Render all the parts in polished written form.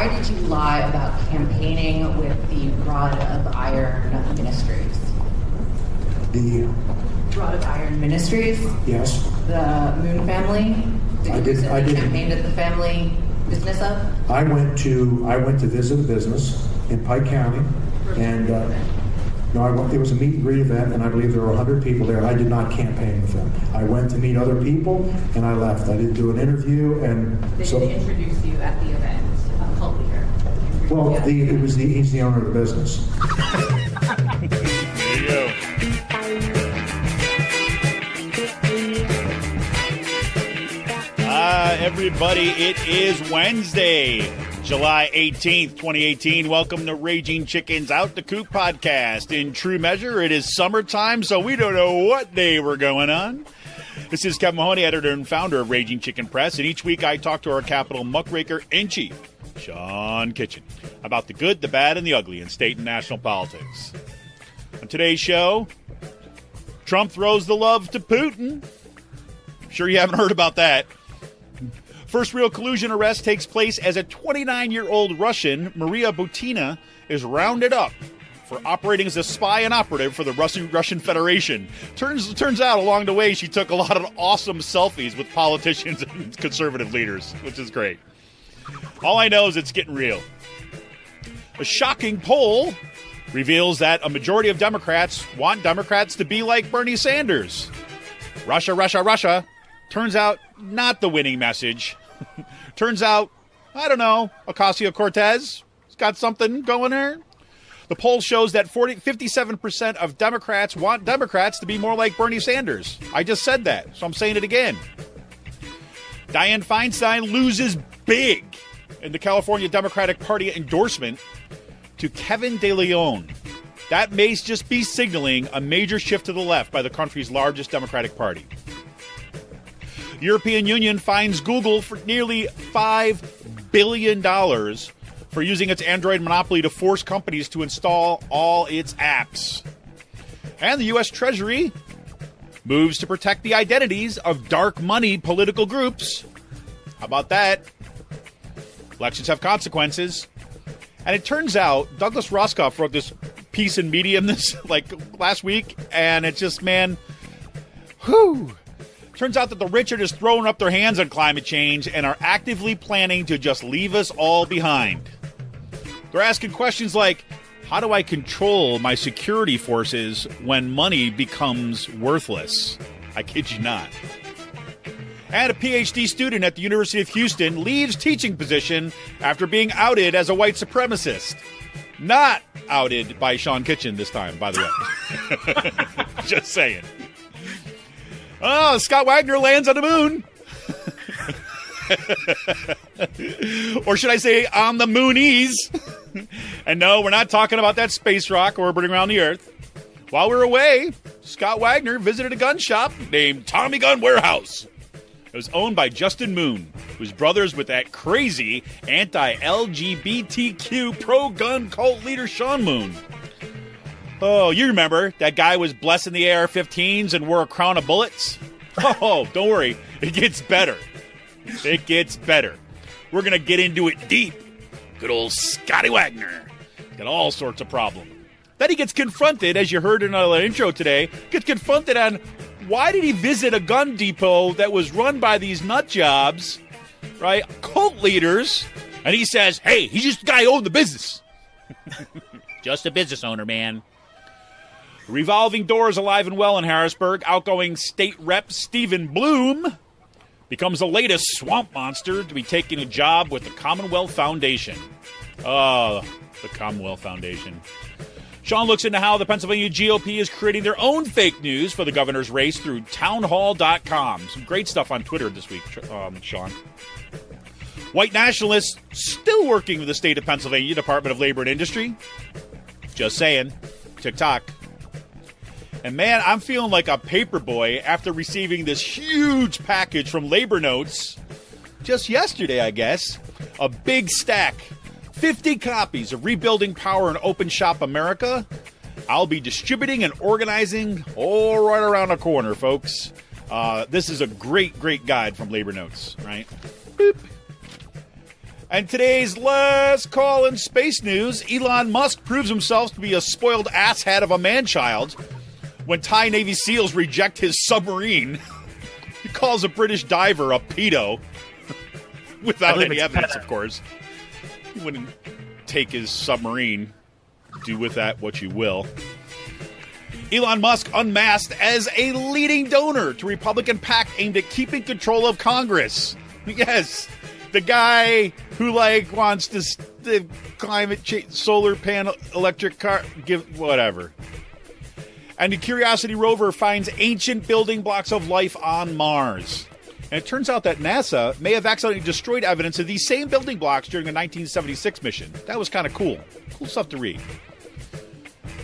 why did you lie about campaigning with the Rod of Iron Ministries? The Rod of Iron Ministries? Yes. The Moon family? I did. Campaigned at the family business of? I went to visit a business in Pike County, and it was a meet and greet event, and I believe there were 100 people there. I did not campaign with them. I went to meet other people, and I left. I didn't do an interview, and they didn't introduce you at the event, cult leader. Well, he's the owner of the business. There you go. Everybody, it is Wednesday, July 18th, 2018. Welcome to Raging Chicken's Out the Coop podcast. In true measure, it is summertime, so we don't know what day we're going on. This is Kevin Mahoney, editor and founder of Raging Chicken Press, and each week I talk to our Capitol muckraker-in-chief, Sean Kitchen, about the good, the bad, and the ugly in state and national politics. On today's show, Trump throws the love to Putin. Sure you haven't heard about that. First real collusion arrest takes place as a 29-year-old Russian, Maria Butina, is rounded up for operating as a spy and operative for the Russian Federation. Turns out along the way she took a lot of awesome selfies with politicians and conservative leaders, which is great. All I know is it's getting real. A shocking poll reveals that a majority of Democrats want Democrats to be like Bernie Sanders. Russia, Russia, Russia. Turns out not the winning message. Turns out, I don't know, Ocasio-Cortez has got something going there. The poll shows that 57% of Democrats want Democrats to be more like Bernie Sanders. I just said that, so I'm saying it again. Dianne Feinstein loses big in the California Democratic Party endorsement to Kevin De Leon. That may just be signaling a major shift to the left by the country's largest Democratic Party. The European Union fines Google for nearly $5 billion for using its Android monopoly to force companies to install all its apps. And the U.S. Treasury moves to protect the identities of dark money political groups. How about that? Elections have consequences. And it turns out Douglas Roscoff wrote this piece in Medium last week, and it's just, man, whew. Turns out that the rich are just throwing up their hands on climate change and are actively planning to just leave us all behind. They're asking questions like, how do I control my security forces when money becomes worthless? I kid you not. And a PhD student at the University of Houston leaves teaching position after being outed as a white supremacist. Not outed by Sean Kitchen this time, by the way. Just saying. Oh, Scott Wagner lands on the moon. Or should I say on the moonies? And no, we're not talking about that space rock orbiting around the Earth. While we were away, Scott Wagner visited a gun shop named Tommy Gun Warehouse. It was owned by Justin Moon, who's brothers with that crazy anti-LGBTQ pro-gun cult leader Sean Moon. Oh, you remember, that guy was blessing the AR-15s and wore a crown of bullets? Oh, don't worry, it gets better. It gets better. We're going to get into it deep. Good old Scotty Wagner. Got all sorts of problems. Then he gets confronted, as you heard in our intro today, gets confronted on why did he visit a gun depot that was run by these nut jobs, right, cult leaders, and he says, hey, he's just the guy who owned the business. Just a business owner, man. Revolving doors alive and well in Harrisburg. Outgoing state rep Stephen Bloom becomes the latest swamp monster to be taking a job with the Commonwealth Foundation. Oh, the Commonwealth Foundation. Sean looks into how the Pennsylvania GOP is creating their own fake news for the governor's race through townhall.com. Some great stuff on Twitter this week, Sean. White nationalists still working with the state of Pennsylvania Department of Labor and Industry. Just saying. TikTok. And man, I'm feeling like a paper boy after receiving this huge package from Labor Notes just yesterday, I guess. A big stack. 50 copies of Rebuilding Power in Open Shop America. I'll be distributing and organizing all right around the corner, folks. This is a great, great guide from Labor Notes, right? Boop. And today's last call in space news, Elon Musk proves himself to be a spoiled asshat of a man-child when Thai Navy SEALs reject his submarine. He calls a British diver a pedo. Without any evidence, of course. He wouldn't take his submarine. Do with that what you will. Elon Musk unmasked as a leading donor to Republican PAC aimed at keeping control of Congress. Yes. The guy who wants the climate change, solar panel, electric car, whatever. And the Curiosity rover finds ancient building blocks of life on Mars. And it turns out that NASA may have accidentally destroyed evidence of these same building blocks during the 1976 mission. That was kind of cool. Cool stuff to read.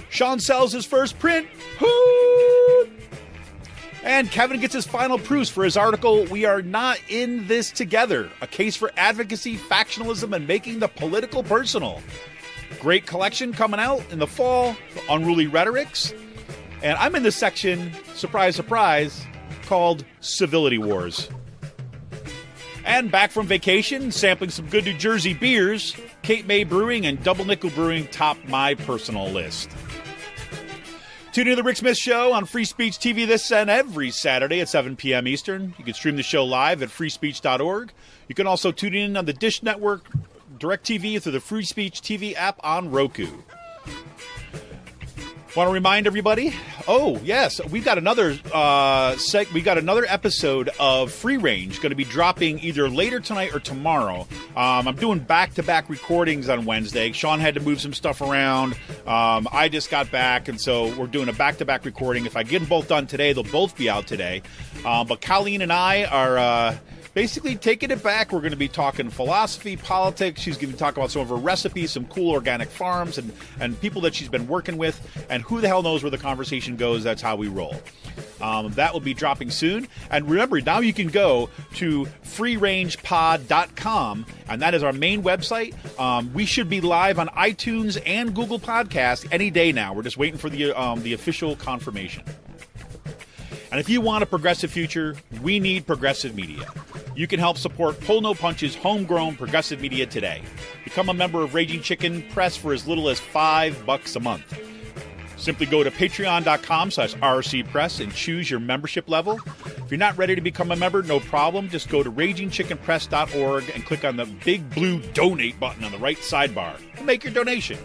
Sean sells his first print. Hoot! And Kevin gets his final proofs for his article, We Are Not in This Together, a case for advocacy, factionalism, and making the political personal. Great collection coming out in the fall for Unruly Rhetorics. And I'm in this section, surprise, surprise, called Civility Wars. And back from vacation, sampling some good New Jersey beers, Cape May Brewing and Double Nickel Brewing top my personal list. Tune in to the Rick Smith Show on Free Speech TV this and every Saturday at 7 p.m. Eastern. You can stream the show live at freespeech.org. You can also tune in on the Dish Network, DirecTV through the Free Speech TV app on Roku. Want to remind everybody? Oh, yes, we've got another episode of Free Range going to be dropping either later tonight or tomorrow. I'm doing back-to-back recordings on Wednesday. Sean had to move some stuff around. I just got back, and so we're doing a back-to-back recording. If I get them both done today, they'll both be out today. But Colleen and I are basically taking it back. We're going to be talking philosophy, politics. She's going to talk about some of her recipes, some cool organic farms, and people that she's been working with. And who the hell knows where the conversation goes? That's how we roll. That will be dropping soon. And remember, now you can go to freerangepod.com, and that is our main website. We should be live on iTunes and Google Podcasts any day now. We're just waiting for the official confirmation. And if you want a progressive future, we need progressive media. You can help support Pull No Punch's homegrown progressive media today. Become a member of Raging Chicken Press for as little as $5 a month. Simply go to patreon.com/rcpress and choose your membership level. If you're not ready to become a member, no problem. Just go to ragingchickenpress.org and click on the big blue donate button on the right sidebar and make your donation.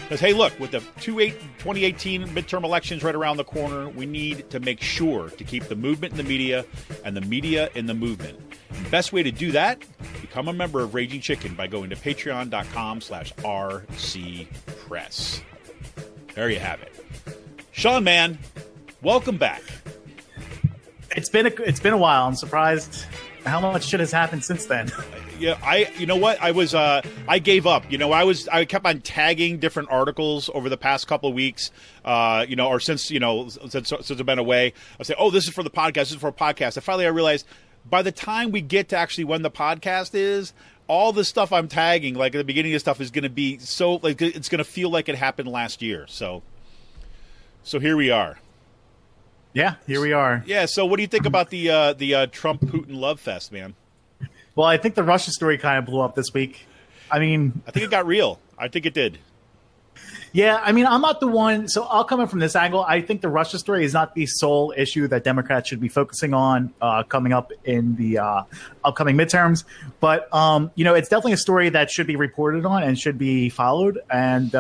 Because, hey, look, with the 2018 midterm elections right around the corner, we need to make sure to keep the movement in the media and the media in the movement. And the best way to do that, become a member of Raging Chicken by going to patreon.com/rcpress. There you have it. Sean, man, welcome back. It's been a while. I'm surprised how much shit has happened since then. Yeah, you know what? I gave up. I kept on tagging different articles over the past couple of weeks, or since I've been away. I say, oh, this is for the podcast. This is for a podcast. And finally I realized by the time we get to actually when the podcast is, all the stuff I'm tagging, like at the beginning of stuff, is going to be so, like, it's going to feel like it happened last year. So here we are. Yeah, here we are. Yeah. So what do you think about the Trump-Putin love fest, man? Well, I think the Russia story kind of blew up this week. I think it got real. I think it did. Yeah, I'm not the one. So I'll come in from this angle. I think the Russia story is not the sole issue that Democrats should be focusing on coming up in the upcoming midterms. But, it's definitely a story that should be reported on and should be followed. And,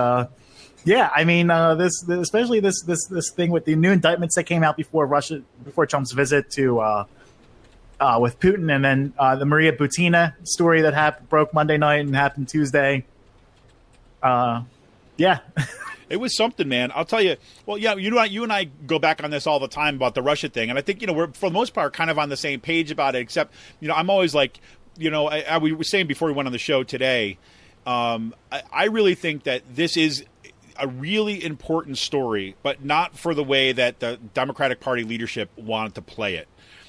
especially this thing with the new indictments that came out before Trump's visit to with Putin, and then the Maria Butina story that broke Monday night and happened Tuesday. Yeah. It was something, man. I'll tell you. Well, yeah, you and I go back on this all the time about the Russia thing, and I think we're for the most part kind of on the same page about it. Except I'm always like, we were saying before we went on the show today. I really think that this is a really important story, but not for the way that the Democratic Party leadership wanted to play it,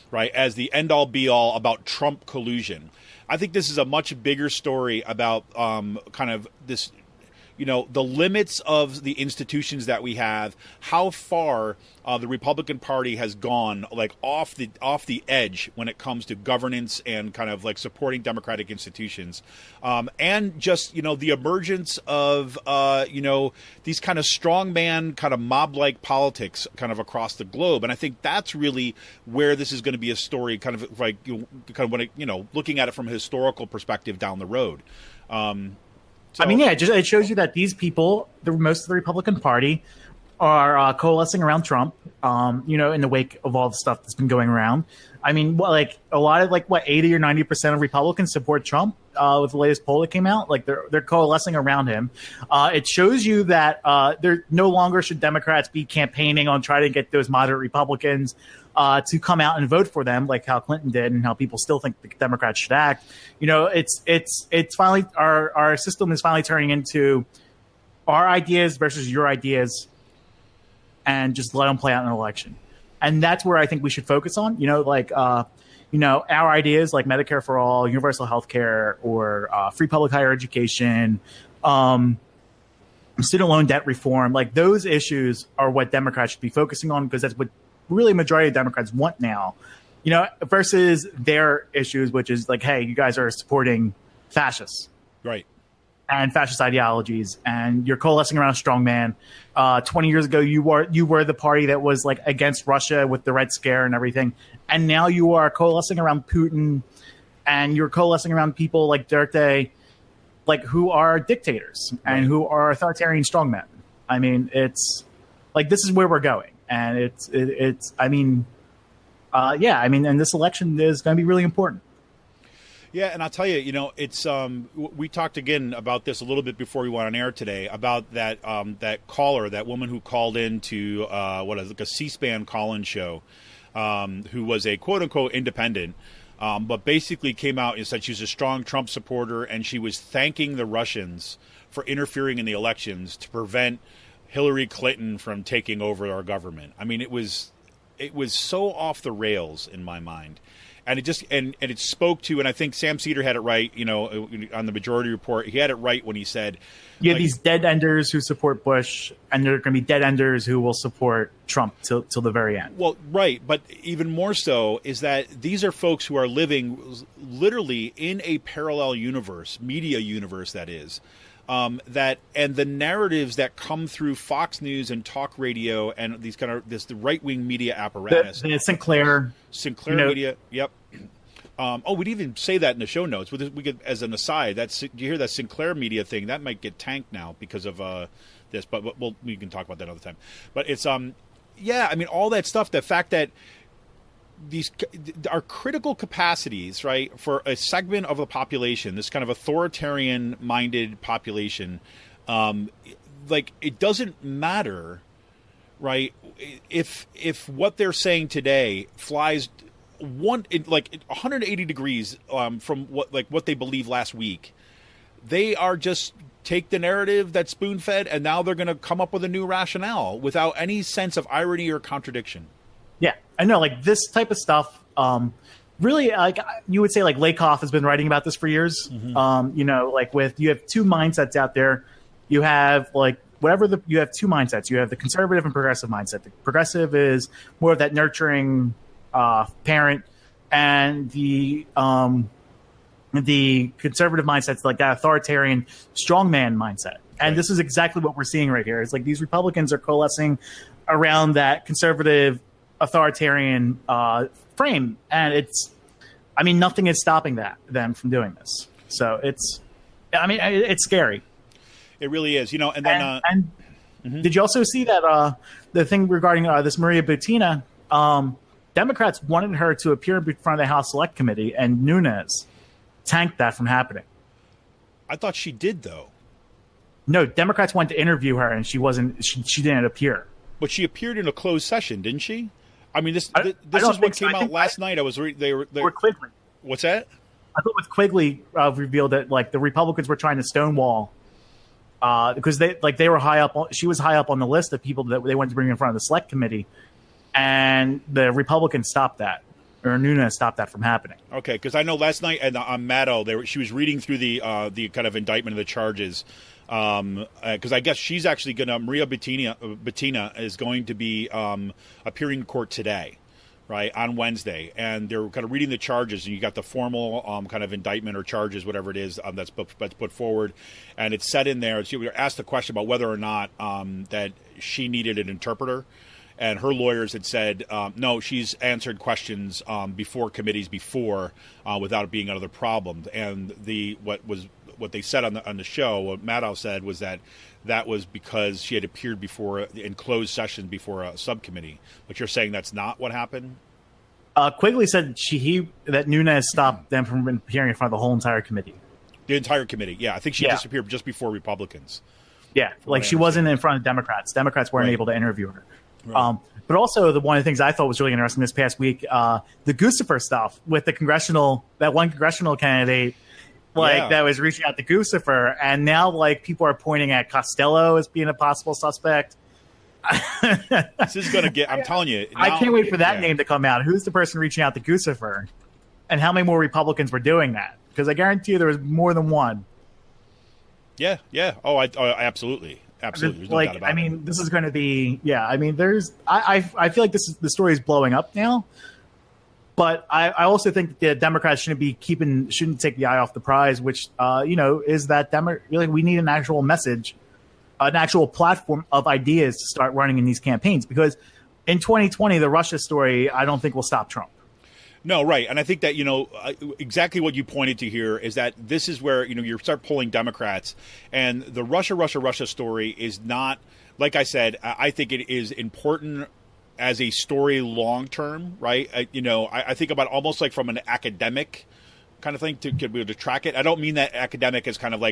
right? As the end-all be-all about Trump collusion. I think this is a much bigger story about kind of this the limits of the institutions that we have, how far the Republican Party has gone, like off the edge when it comes to governance and kind of like supporting democratic institutions, and just the emergence of these kind of strongman kind of mob-like politics kind of across the globe. And I think that's really where this is going to be a story, kind of like looking at it from a historical perspective down the road. It shows you that these people, most of the Republican Party, are coalescing around Trump, in the wake of all the stuff that's been going around. I mean, a lot of 80 or 90% of Republicans support Trump with the latest poll that came out. Like they're coalescing around him. It shows you that there no longer should Democrats be campaigning on trying to get those moderate Republicans to come out and vote for them, like how Clinton did, and how people still think the Democrats should act. It's finally our system is finally turning into our ideas versus your ideas, and just let them play out in an election. And that's where I think we should focus on. Our ideas like Medicare for all, universal health care, or free public higher education, student loan debt reform. Like those issues are what Democrats should be focusing on, because that's what really majority of Democrats want now, versus their issues, which is like, hey, you guys are supporting fascists. Right. And fascist ideologies, and you're coalescing around a strongman. 20 years ago, you were the party that was like against Russia with the Red Scare and everything, and now you are coalescing around Putin, and you're coalescing around people like Duterte, like who are dictators and who are authoritarian strongmen. I mean, it's like this is where we're going, and and this election is going to be really important. Yeah, and I'll tell you, it's we talked again about this a little bit before we went on air today about that caller, that woman who called in to a C-SPAN call-in show, who was a quote unquote independent, but basically came out and said she was a strong Trump supporter, and she was thanking the Russians for interfering in the elections to prevent Hillary Clinton from taking over our government. I mean, it was so off the rails in my mind. And it just and it spoke to, and I think Sam Cedar had it right, on the Majority Report. He had it right when he said, "You have these dead enders who support Bush, and there are going to be dead enders who will support Trump till the very end." Well, right, but even more so is that these are folks who are living literally in a parallel universe, media universe that is. And the narratives that come through Fox News and talk radio and these kind of the right wing media apparatus, the Sinclair media, yep. We'd even say that in the show notes. We could, as an aside, you hear that Sinclair media thing that might get tanked now because of this, but we can talk about that another time. But it's all that stuff. The fact that these are critical capacities, right, for a segment of the population, this kind of authoritarian-minded population. It doesn't matter, right, if what they're saying today flies 180 degrees from what they believed last week. They are just take the narrative that's spoon-fed, and now they're going to come up with a new rationale without any sense of irony or contradiction. Yeah, I know, like this type of stuff, really, like you would say, like Lakoff has been writing about this for years. Mm-hmm. You have two mindsets out there. You have you have two mindsets. You have the conservative and progressive mindset. The progressive is more of that nurturing parent, and the conservative mindset's like that authoritarian strongman mindset. And This is exactly what we're seeing right here. It's like these Republicans are coalescing around that conservative authoritarian frame, and nothing is stopping them from doing this. So it's scary. It really is, and then did you also see that the thing regarding this Maria Butina? Democrats wanted her to appear in front of the House Select Committee, and Nunes tanked that from happening. I thought she did, though. No, Democrats wanted to interview her, and she wasn't. She didn't appear. But she appeared in a closed session, didn't she? I mean, this is what came out last night. They were Quigley. What's that? I thought with Quigley revealed that like the Republicans were trying to stonewall because they were high up. She was high up on the list of people that they wanted to bring in front of the Select Committee, and the Republicans stopped that, or Nunes stopped that from happening. Okay, because I know last night on Maddow, she was reading through the kind of indictment of the charges because I guess she's actually going to, Maria Butina is going to be appearing in court today, right, on Wednesday, and they're kind of reading the charges, and you got the formal kind of indictment or charges, whatever it is, that's put forward, and it's set in there. So we were asked the question about whether or not that she needed an interpreter, and her lawyers had said no, she's answered questions before committees before without it being another problem. And what they said on the show, what Maddow said, was that was because she had appeared before in closed session before a subcommittee. But you're saying that's not what happened? Quigley said that Nunes stopped them from appearing in front of the whole entire committee. The entire committee, yeah. I think she disappeared just before Republicans. Yeah, like she wasn't in front of Democrats. Democrats weren't able to interview her. Right. But also, one of the things I thought was really interesting this past week, the Guccifer stuff with that one congressional candidate, that was reaching out to Guccifer, and now people are pointing at Costello as being a possible suspect. This is going to get. I'm telling you, I can't wait for that name to come out. Who's the person reaching out to Guccifer, and how many more Republicans were doing that? Because I guarantee you there was more than one. Yeah. Oh, absolutely. Absolutely. There's no doubt about it. This is going to be, I feel like the story is blowing up now, but I also think that the Democrats shouldn't take the eye off the prize, which, is that we need an actual message, an actual platform of ideas to start running in these campaigns, because in 2020, the Russia story, I don't think will stop Trump. No, right. And I think that, exactly what you pointed to here is that this is where, you start pulling Democrats, and the Russia story is not, like I said, I think it is important as a story long term, right? I think about almost like from an academic kind of thing to be able to track it. I don't mean that academic is kind of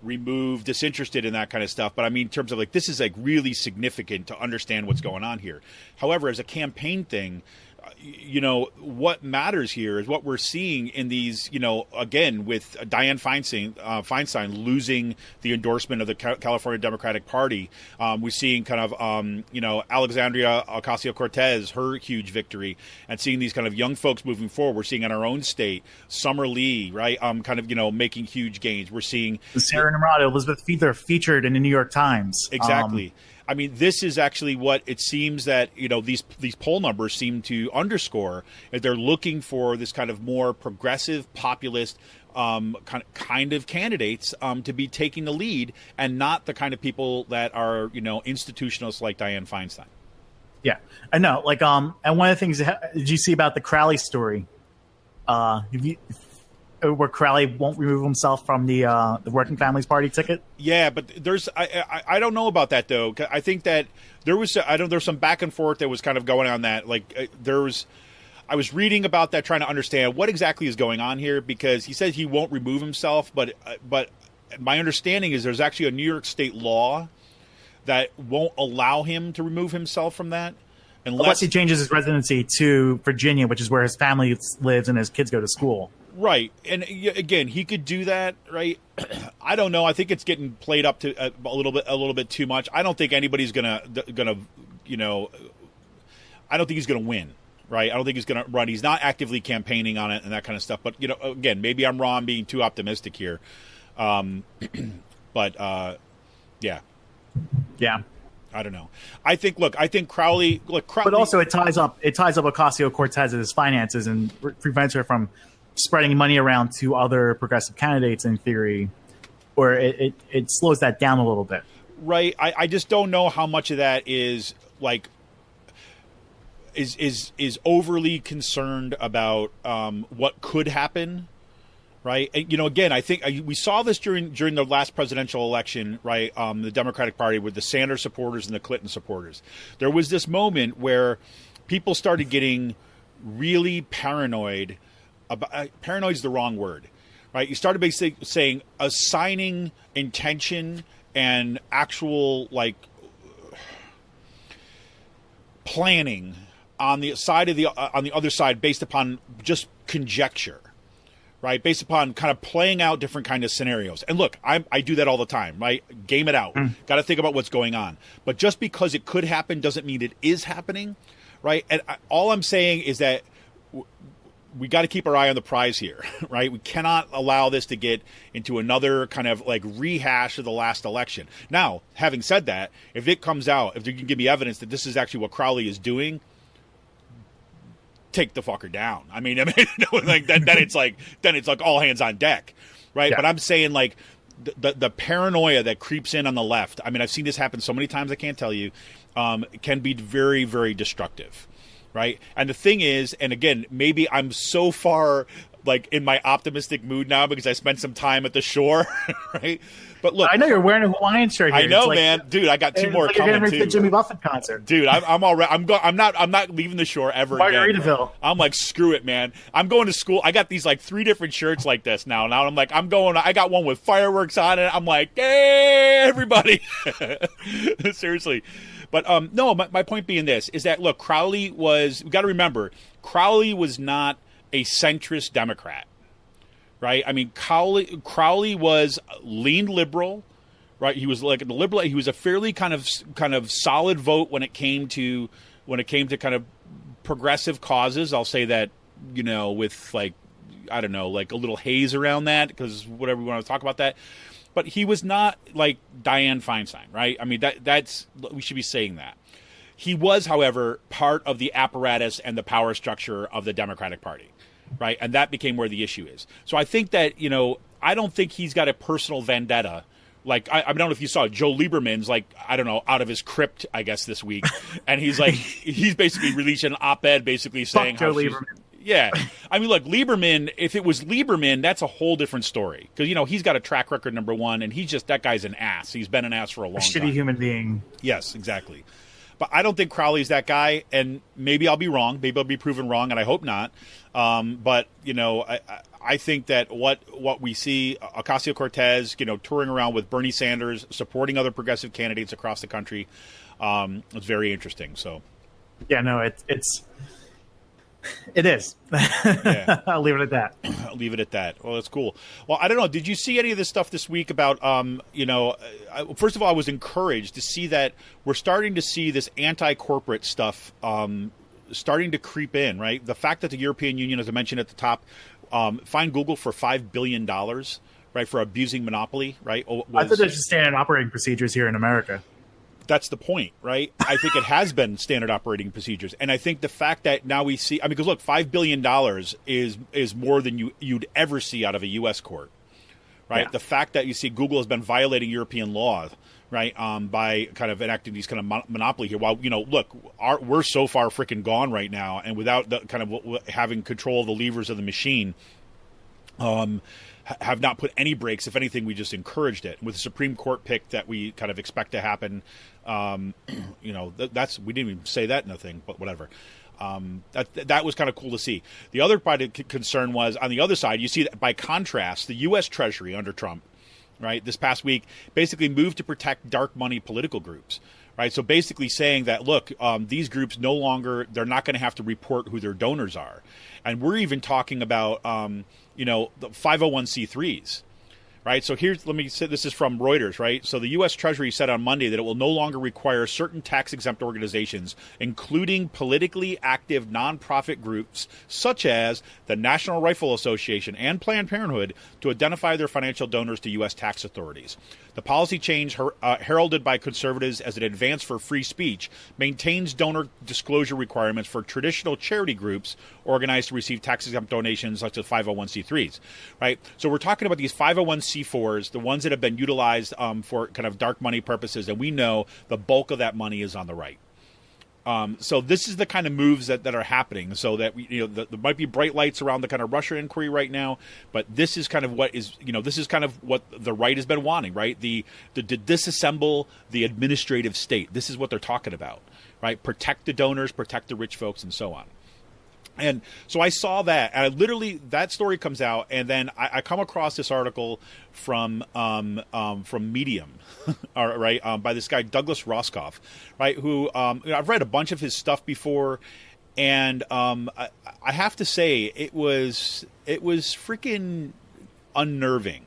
removed, disinterested in that kind of stuff, but I mean in terms of this is really significant to understand what's going on here. However, as a campaign thing, what matters here is what we're seeing in these, again, with Dianne Feinstein losing the endorsement of the California Democratic Party. We're seeing kind of, Alexandria Ocasio-Cortez, her huge victory, and seeing these kind of young folks moving forward. We're seeing in our own state, Summer Lee, right, kind of, making huge gains. We're seeing Sarah Nemrata, Elizabeth Feather featured in the New York Times. Exactly. I mean, this is actually what it seems that, these poll numbers seem to underscore, is they're looking for this kind of more progressive, populist kind of candidates to be taking the lead, and not the kind of people that are, institutionalists like Dianne Feinstein. Yeah, I know. And one of the things, did you see about the Crowley story? Where Crowley won't remove himself from the Working Families Party ticket? Yeah, but I don't know about that though. I think that there's some back and forth that was kind of going on that. I was reading about that, trying to understand what exactly is going on here, because he says he won't remove himself, but my understanding is there's actually a New York state law that won't allow him to remove himself from that. Unless he changes his residency to Virginia, which is where his family lives and his kids go to school. Right. And again, he could do that, right? I don't know. I think it's getting played up to a little bit too much. I don't think anybody's gonna I don't think he's gonna win, right? I don't think he's gonna run. He's not actively campaigning on it and that kind of stuff. But again, maybe I'm wrong, being too optimistic here. But yeah. I don't know. I think Crowley. But also, it ties up Ocasio-Cortez's finances and prevents her from spreading money around to other progressive candidates, in theory, or it slows that down a little bit. Right. I just don't know how much of that is is overly concerned about what could happen. Right. And, again, I think we saw this during the last presidential election, right? The Democratic Party with the Sanders supporters and the Clinton supporters. There was this moment where people started getting really paranoid. Paranoid is the wrong word, right? You started basically saying assigning intention and actual planning on the side of on the other side based upon just conjecture. Right, based upon kind of playing out different kind of scenarios. And look, I do that all the time, right? Game it out. Got to think about what's going on. But just because it could happen doesn't mean it is happening, right? And all I'm saying is that we got to keep our eye on the prize here, right? We cannot allow this to get into another kind of like rehash of the last election. Now, having said that, if it comes out, if you can give me evidence that this is actually what Crowley is doing, take the fucker down. I mean, like then it's like all hands on deck, right? Yeah. But I'm saying like the paranoia that creeps in on the left. I mean, I've seen this happen so many times I can't tell you. Can be very, very destructive. Right. And the thing is, and again, maybe I'm so far like in my optimistic mood now because I spent some time at the shore. Right. But look, I know you're wearing a Hawaiian shirt here. I know, man. Dude, I got two more like coming you're too. The Jimmy Buffett concert. Dude, I'm already. I'm not leaving the shore ever again. Margaritaville. I'm like, screw it, man. I'm going to school. I got these like 3 different shirts like this now. Now I'm like, I got one with fireworks on it. I'm like, hey, everybody. Seriously. But no, my point being this is that, look, Crowley we got to remember, Crowley was not a centrist Democrat, right? I mean, Crowley was leaned liberal, right? He was like the liberal. He was a fairly kind of solid vote when it came to kind of progressive causes. I'll say that, with like, I don't know, like a little haze around that because whatever we want to talk about that. But he was not like Dianne Feinstein, right? I mean, that's we should be saying that. He was, however, part of the apparatus and the power structure of the Democratic Party, right? And that became where the issue is. So I think that, I don't think he's got a personal vendetta. Like, I don't know if you saw Joe Lieberman's, like, I don't know, out of his crypt, I guess, this week. And he's like, he's basically released an op-ed basically saying Fuck Joe Lieberman. Yeah. I mean, look, Lieberman, if it was Lieberman, that's a whole different story. Because, he's got a track record, number one, and that guy's an ass. He's been an ass for a long time. Shitty human being. Yes, exactly. But I don't think Crowley's that guy, and maybe I'll be wrong. Maybe I'll be proven wrong, and I hope not. But, I think that what we see, Ocasio-Cortez, touring around with Bernie Sanders, supporting other progressive candidates across the country, it's very interesting. So, yeah, no, it is. Yeah. I'll leave it at that. I'll leave it at that. Well, that's cool. Well, I don't know. Did you see any of this stuff this week about, first of all, I was encouraged to see that we're starting to see this anti-corporate stuff starting to creep in, right? The fact that the European Union, as I mentioned at the top, fined Google for $5 billion, right, for abusing monopoly, right? I thought there's just standard operating procedures here in America. That's the point, right? I think it has been standard operating procedures. And I think the fact that now we see, because look, $5 billion is more than you'd ever see out of a U.S. court, right? Yeah. The fact that you see Google has been violating European law, right, by kind of enacting these kind of monopoly here. While, look, we're so far freaking gone right now, and without the kind of having control of the levers of the machine, have not put any brakes. If anything, we just encouraged it. With the Supreme Court pick that we kind of expect to happen, that's we didn't even say that in the thing, but whatever. That was kind of cool to see. The other part of concern was on the other side. You see that by contrast, the U.S. Treasury under Trump, right, this past week basically moved to protect dark money political groups. Right, so basically saying that, look, these groups they're not going to have to report who their donors are. And we're even talking about, the 501c3s, right? So let me say, this is from Reuters, right? So the U.S. Treasury said on Monday that it will no longer require certain tax-exempt organizations, including politically active nonprofit groups such as the National Rifle Association and Planned Parenthood, to identify their financial donors to U.S. tax authorities. The policy change, heralded by conservatives as an advance for free speech, maintains donor disclosure requirements for traditional charity groups organized to receive tax-exempt donations such as 501c3s, right? So we're talking about these 501c4s, the ones that have been utilized for kind of dark money purposes, and we know the bulk of that money is on the right. So this is the kind of moves that are happening. So that there might be bright lights around the kind of Russia inquiry right now, but this is kind of what the right has been wanting, right? To disassemble the administrative state. This is what they're talking about, right? Protect the donors, protect the rich folks, and so on. And so I saw that, and that story comes out, and then I come across this article from Medium, right, by this guy Douglas Roscoff, right, who I've read a bunch of his stuff before, and I have to say it was freaking unnerving,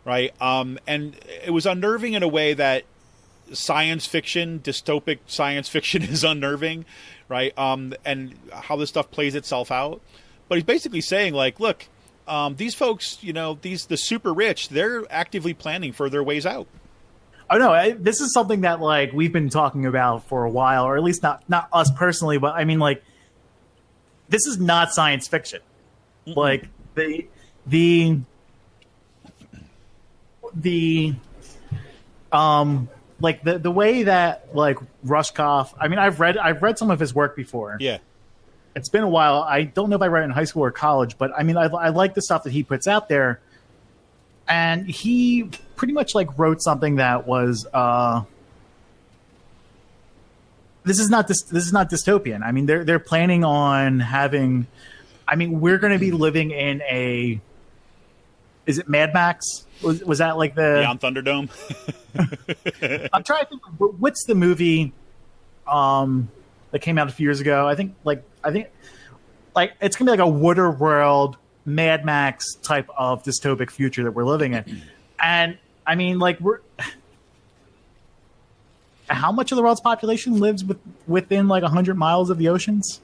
right, and it was unnerving in a way that science fiction, dystopic science fiction, is unnerving. Right, and how this stuff plays itself out. But he's basically saying, like, look, these folks, the super rich, they're actively planning for their ways out. Oh no, this is something that like we've been talking about for a while, or at least not us personally, but I mean, like, this is not science fiction. Mm-hmm. Like the way that like Rushkoff. I mean, I've read some of his work before. Yeah, it's been a while. I don't know if I read it in high school or college, but I mean, I like the stuff that he puts out there, and he pretty much like wrote something that was this is not dystopian. I mean, they're planning on having. I mean, we're going to be living in a. Is it Mad Max? Was that like the on Thunderdome? I'm trying to think. What's the movie that came out a few years ago? I think it's gonna be like a Water World, Mad Max type of dystopic future that we're living in, and I mean, like how much of the world's population lives within like 100 miles of the oceans?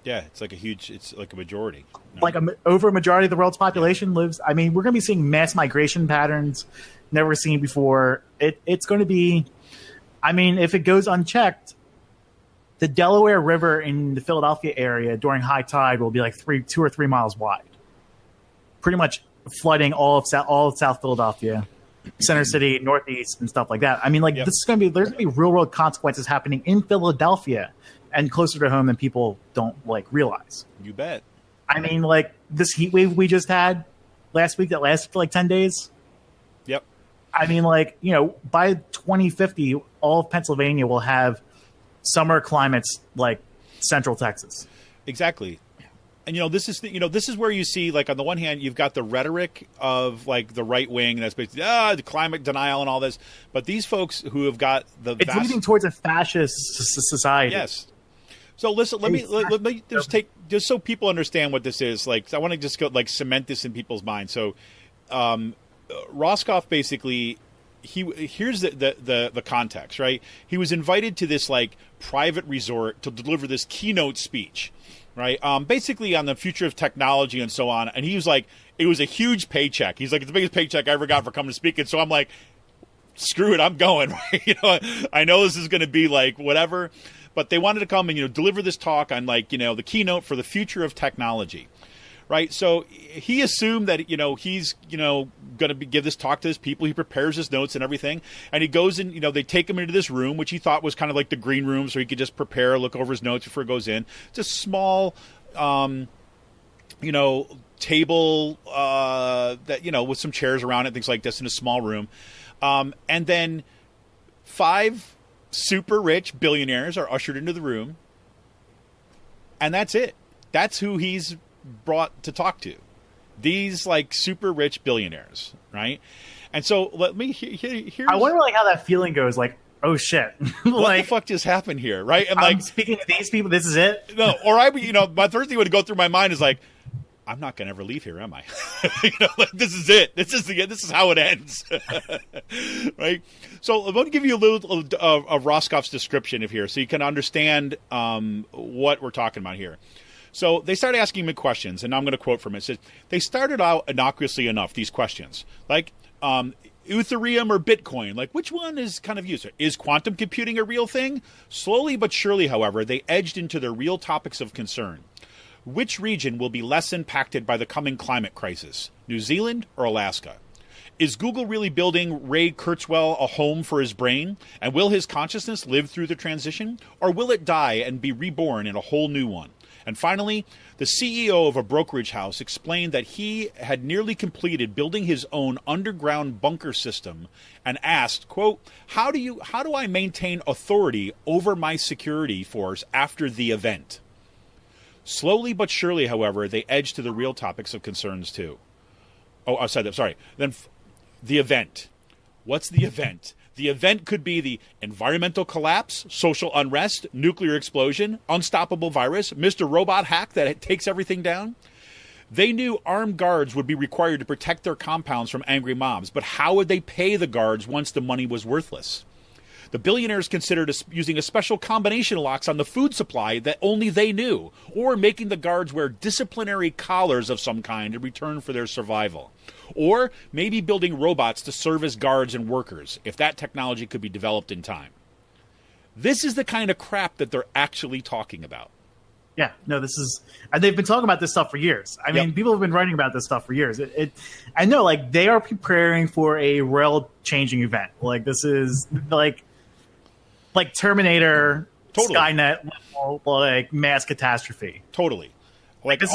Yeah, it's like a majority. No. Like over a majority of the world's population lives. I mean, we're going to be seeing mass migration patterns never seen before. It's going to be, I mean, if it goes unchecked, the Delaware River in the Philadelphia area during high tide will be like 2 or 3 miles wide, pretty much flooding all of South Philadelphia, Center City, Northeast, and stuff like that. I mean, like, This is going to be, there's going to be real world consequences happening in Philadelphia and closer to home than people don't like realize. You bet. I mean, like this heat wave we just had last week that lasted for like 10 days. Yep. I mean, like, by 2050, all of Pennsylvania will have summer climates like Central Texas. Exactly. And this is where you see, like, on the one hand, you've got the rhetoric of like the right wing, and that's basically the climate denial and all this. But these folks who have got it's leading towards a fascist society. Yes. So listen, let me just so people understand what this is. Like, I want to just go like cement this in people's minds. So, Roscoff basically, here's the context, right? He was invited to this like private resort to deliver this keynote speech, right? Basically on the future of technology and so on. And he was like, it was a huge paycheck. He's like, it's the biggest paycheck I ever got for coming to speak. And so I'm like, screw it, I'm going. Right? I know this is going to be like whatever. But they wanted to come and, deliver this talk on, like, the keynote for the future of technology, right? So he assumed that, he's, going to give this talk to his people. He prepares his notes and everything. And he goes in, they take him into this room, which he thought was kind of like the green room, so he could just prepare, look over his notes before he goes in. It's a small, table that, with some chairs around it, things like this in a small room. And then 5 super rich billionaires are ushered into the room, and that's it. That's who he's brought to talk to. These like super rich billionaires, right? And so let me here's I wonder like how that feeling goes. Like, oh shit, what the fuck just happened here, right? And I'm speaking to these people. This is it. No, or my first thing would go through my mind is like, I'm not going to ever leave here, am I? Like, this is it. This is how it ends, right? So I'm going to give you a little of Roscoff's description of here, so you can understand what we're talking about here. So they started asking me questions, and I'm going to quote from it. It says, they started out innocuously enough, these questions, like Ethereum or Bitcoin, like which one is kind of used? Is quantum computing a real thing? Slowly but surely, however, they edged into their real topics of concern. Which region will be less impacted by the coming climate crisis, New Zealand or Alaska? Is Google really building Ray Kurzweil a home for his brain? And will his consciousness live through the transition? Or will it die and be reborn in a whole new one? And finally, the CEO of a brokerage house explained that he had nearly completed building his own underground bunker system and asked, quote, how do I maintain authority over my security force after the event? Slowly but surely, however, they edge to the real topics of concerns, too. Oh, I said that. Sorry. Then the event. What's the event? The event could be the environmental collapse, social unrest, nuclear explosion, unstoppable virus, Mr. Robot hack that takes everything down. They knew armed guards would be required to protect their compounds from angry mobs, but how would they pay the guards once the money was worthless? The billionaires considered using a special combination locks on the food supply that only they knew, or making the guards wear disciplinary collars of some kind in return for their survival. Or maybe building robots to serve as guards and workers, if that technology could be developed in time. This is the kind of crap that they're actually talking about. Yeah, no, this is, and they've been talking about this stuff for years. I mean, people have been writing about this stuff for years. I know, like, they are preparing for a world-changing event. Like, this is like Terminator, totally. Skynet level, like mass catastrophe. Totally. Like this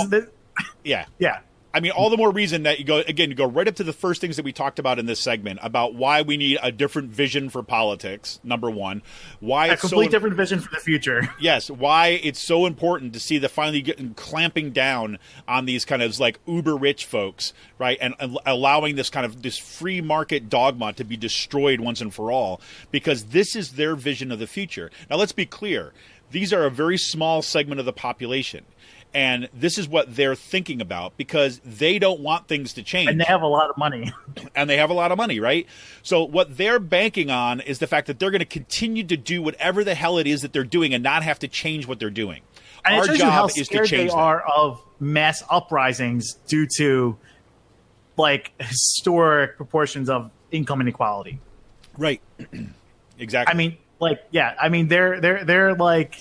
yeah. Yeah. I mean, all the more reason that you go right up to the first things that we talked about in this segment about why we need a different vision for politics. Number one, why a complete different vision for the future. Yes, why it's so important to see the finally getting clamping down on these kind of like uber rich folks, right, and allowing this kind of this free market dogma to be destroyed once and for all, because this is their vision of the future. Now, let's be clear; these are a very small segment of the population. And this is what they're thinking about because they don't want things to change. And they have a lot of money. Right? So what they're banking on is the fact that they're going to continue to do whatever the hell it is that they're doing and not have to change what they're doing. And our it shows job you how is to scared change they are of mass uprisings due to like historic proportions of income inequality. Right. Exactly. I mean, like, yeah. I mean, they're like.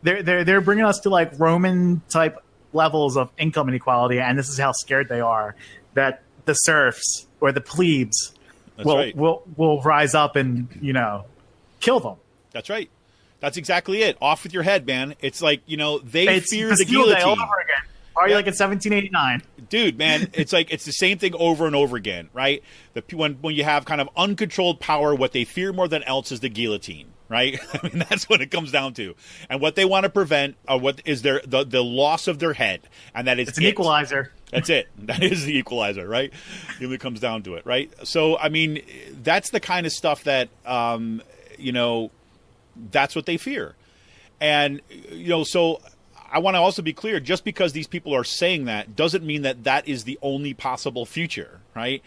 They're bringing us to like Roman type levels of income inequality, and this is how scared they are that the serfs or the plebes will rise up and kill them. That's right. That's exactly it. Off with your head, man. It's like they fear the guillotine. Day all over again. Are you like in 1789? Dude, man, it's like it's the same thing over and over again, right? When you have kind of uncontrolled power, what they fear more than else is the guillotine. Right? I mean, that's what it comes down to. And what they want to prevent what is the loss of their head. And that is it's an equalizer. That's it. That is the equalizer, right? It really comes down to it, right? So, I mean, that's the kind of stuff that, that's what they fear. And, so I want to also be clear, just because these people are saying that doesn't mean that that is the only possible future, right?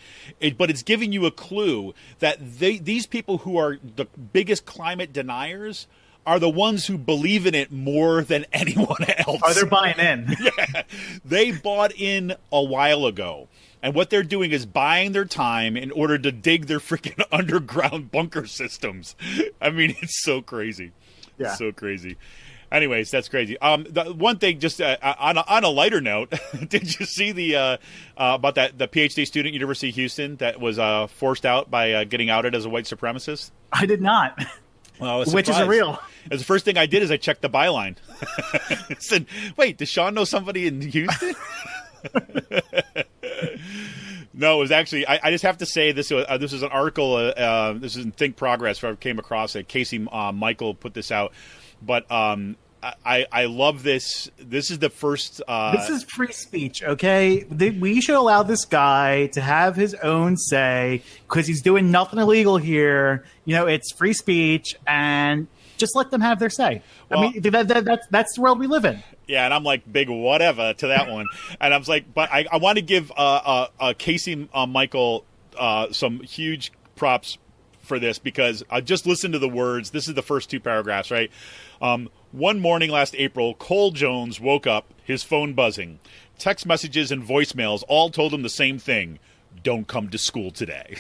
But it's giving you a clue that these people who are the biggest climate deniers are the ones who believe in it more than anyone else. Oh, they're buying in. Yeah. They bought in a while ago. And what they're doing is buying their time in order to dig their freaking underground bunker systems. I mean, it's so crazy. Yeah. It's so crazy. Anyways, that's crazy. The one thing, just on a lighter note, did you see the about the PhD student at University of Houston that was forced out by getting outed as a white supremacist? I did not. Well, which isn't real. As the first thing I did is I checked the byline. I said, "Wait, does Sean know somebody in Houston?" No, it was actually. I just have to say this was an article. This is in Think Progress where I came across it. Casey Michael put this out. But I love this. This is the first. This is free speech, okay? We should allow this guy to have his own say because he's doing nothing illegal here. It's free speech, and just let them have their say. Well, I mean, that's the world we live in. Yeah, and I'm like, big whatever to that one. And I was like, but I want to give Casey Michael some huge props for this because I just listened to the words. This is the first two paragraphs, right? One morning last April, Cole Jones woke up, his phone buzzing. Text messages and voicemails all told him the same thing. Don't come to school today.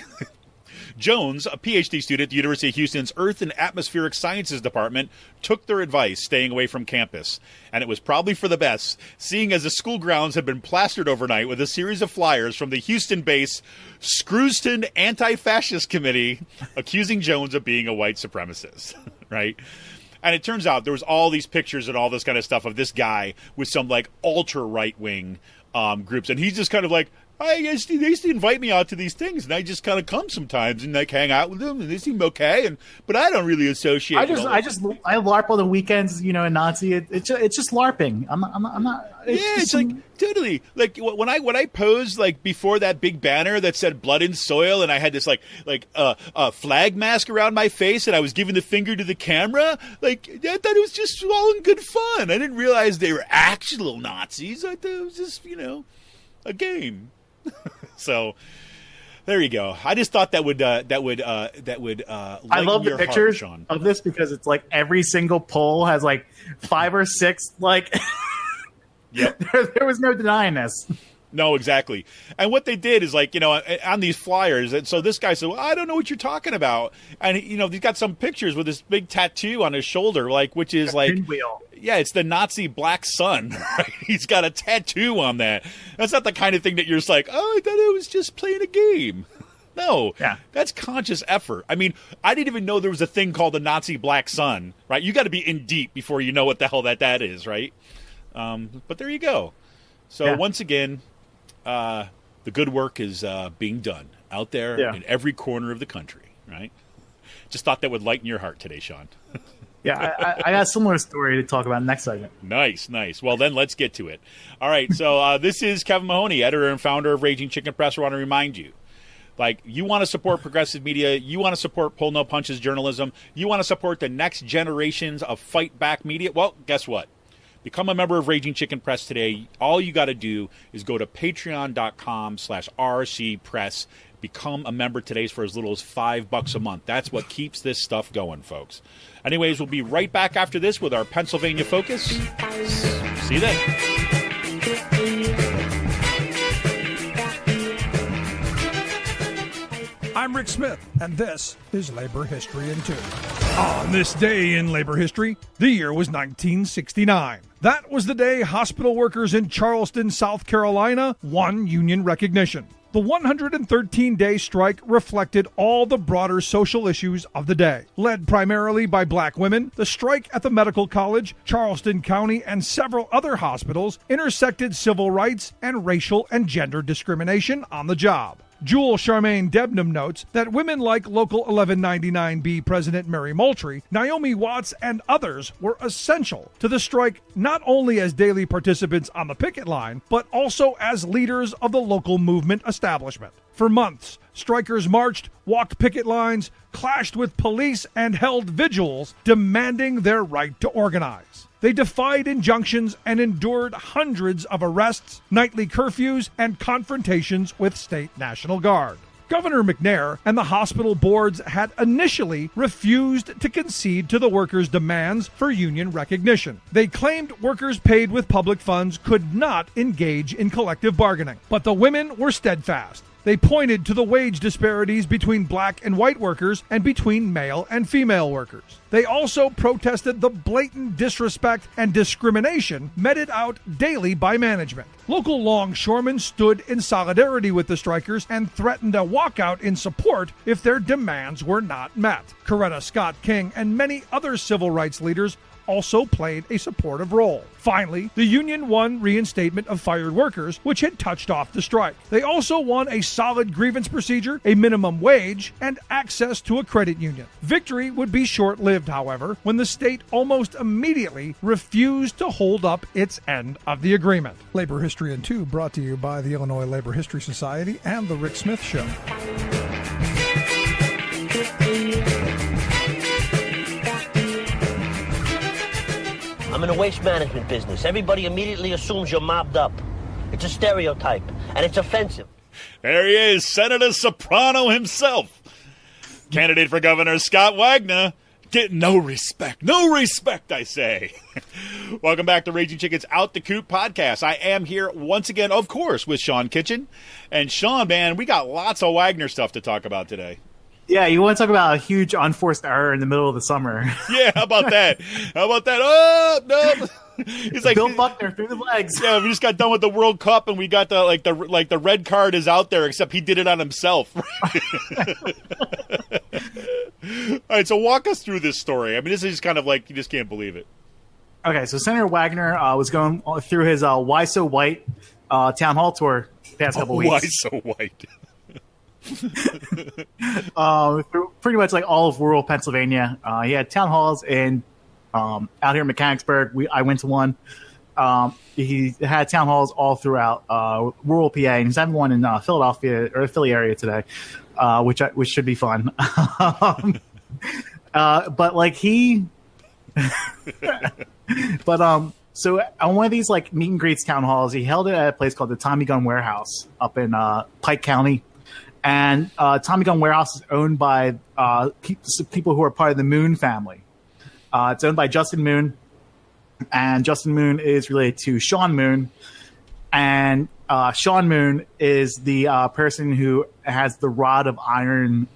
Jones, a PhD student at the University of Houston's Earth and Atmospheric Sciences Department, took their advice, staying away from campus. And it was probably for the best, seeing as the school grounds had been plastered overnight with a series of flyers from the Houston-based Screwston Anti-Fascist Committee accusing Jones of being a white supremacist, right? And it turns out there was all these pictures and all this kind of stuff of this guy with some like ultra right-wing groups. And he's just kind of like, they used to invite me out to these things, and I just kind of come sometimes and like hang out with them, and they seem okay. But I don't really associate. I LARP on the weekends, in Nazi. It's just LARPing. I'm not. It's like totally like when I posed like before that big banner that said "Blood and Soil," and I had this like flag mask around my face, and I was giving the finger to the camera. Like I thought it was just all in good fun. I didn't realize they were actual Nazis. I thought it was just a game. So There you go. I just thought that would I love the pictures of this because it's like every single poll has like 5 or 6 like. Yep. There was no denying this. No, exactly. And what they did is like, on these flyers, and so this guy said, well, I don't know what you're talking about. And, he's got some pictures with this big tattoo on his shoulder, like, which is like, pinwheel. Yeah, it's the Nazi black sun, right? He's got a tattoo on that. That's not the kind of thing that you're just like, oh, I thought I was just playing a game. No, yeah. That's conscious effort. I mean, I didn't even know there was a thing called the Nazi black sun, right? You got to be in deep before you know what the hell that is, right? But there you go. So once again, the good work is being done out there in every corner of the country, right? Just thought that would lighten your heart today, Sean. Yeah, I got a similar story to talk about next segment. Nice. Well, then let's get to it. All right, so this is Kevin Mahoney, editor and founder of Raging Chicken Press. I want to remind you, like, you want to support progressive media, you want to support Pull No Punches journalism, you want to support the next generations of fight back media, well, guess what? Become a member of Raging Chicken Press today. All you got to do is go to patreon.com/rcpress. Become a member today for as little as $5 a month. That's what keeps this stuff going, folks. Anyways, we'll be right back after this with our Pennsylvania focus. See you then. I'm Rick Smith, and this is Labor History in 2. On this day in labor history, the year was 1969. That was the day hospital workers in Charleston, South Carolina, won union recognition. The 113-day strike reflected all the broader social issues of the day. Led primarily by black women, the strike at the medical college, Charleston County, and several other hospitals intersected civil rights and racial and gender discrimination on the job. Jewel Charmaine Debnam notes that women like Local 1199B President Mary Moultrie, Naomi Watts, and others were essential to the strike, not only as daily participants on the picket line, but also as leaders of the local movement establishment. For months, strikers marched, walked picket lines, clashed with police, and held vigils demanding their right to organize. They defied injunctions and endured hundreds of arrests, nightly curfews, and confrontations with state National Guard. Governor McNair and the hospital boards had initially refused to concede to the workers' demands for union recognition. They claimed workers paid with public funds could not engage in collective bargaining. But the women were steadfast. They pointed to the wage disparities between black and white workers and between male and female workers. They also protested the blatant disrespect and discrimination meted out daily by management. Local longshoremen stood in solidarity with the strikers and threatened a walkout in support if their demands were not met. Coretta Scott King and many other civil rights leaders also played a supportive role. Finally, the union won reinstatement of fired workers, which had touched off the strike. They also won a solid grievance procedure, a minimum wage, and access to a credit union. Victory would be short-lived, however, when the state almost immediately refused to hold up its end of the agreement. Labor History in 2 brought to you by the Illinois Labor History Society and The Rick Smith Show. I'm in the waste management business. Everybody immediately assumes you're mobbed up. It's a stereotype, and it's offensive. There he is, Senator Soprano himself. Candidate for Governor Scott Wagner. Get no respect. No respect, I say. Welcome back to Raging Chicken's Out the Coop podcast. I am here once again, of course, with Sean Kitchen. And Sean, man, we got lots of Wagner stuff to talk about today. Yeah, you want to talk about a huge unforced error in the middle of the summer. Yeah, how about that? Oh, no. He's like Bill Buckner through the legs. Yeah, we just got done with the World Cup, and we got the red card is out there, except he did it on himself. All right, so walk us through this story. I mean, this is kind of like you just can't believe it. Okay, so Senator Wagner was going through his Why So White town hall tour the past couple weeks. Why So White? Through pretty much like all of rural Pennsylvania. He had town halls in out here in Mechanicsburg. I went to one. He had town halls all throughout rural PA, and he's having one in Philadelphia or the Philly area today, which should be fun. But like he, so on one of these like meet and greets town halls, he held it at a place called the Tommy Gun Warehouse up in Pike County. And Tommy Gun Warehouse is owned by people who are part of the Moon family. It's owned by Justin Moon, and Justin Moon is related to Sean Moon. And Sean Moon is the person who has the Rod of Iron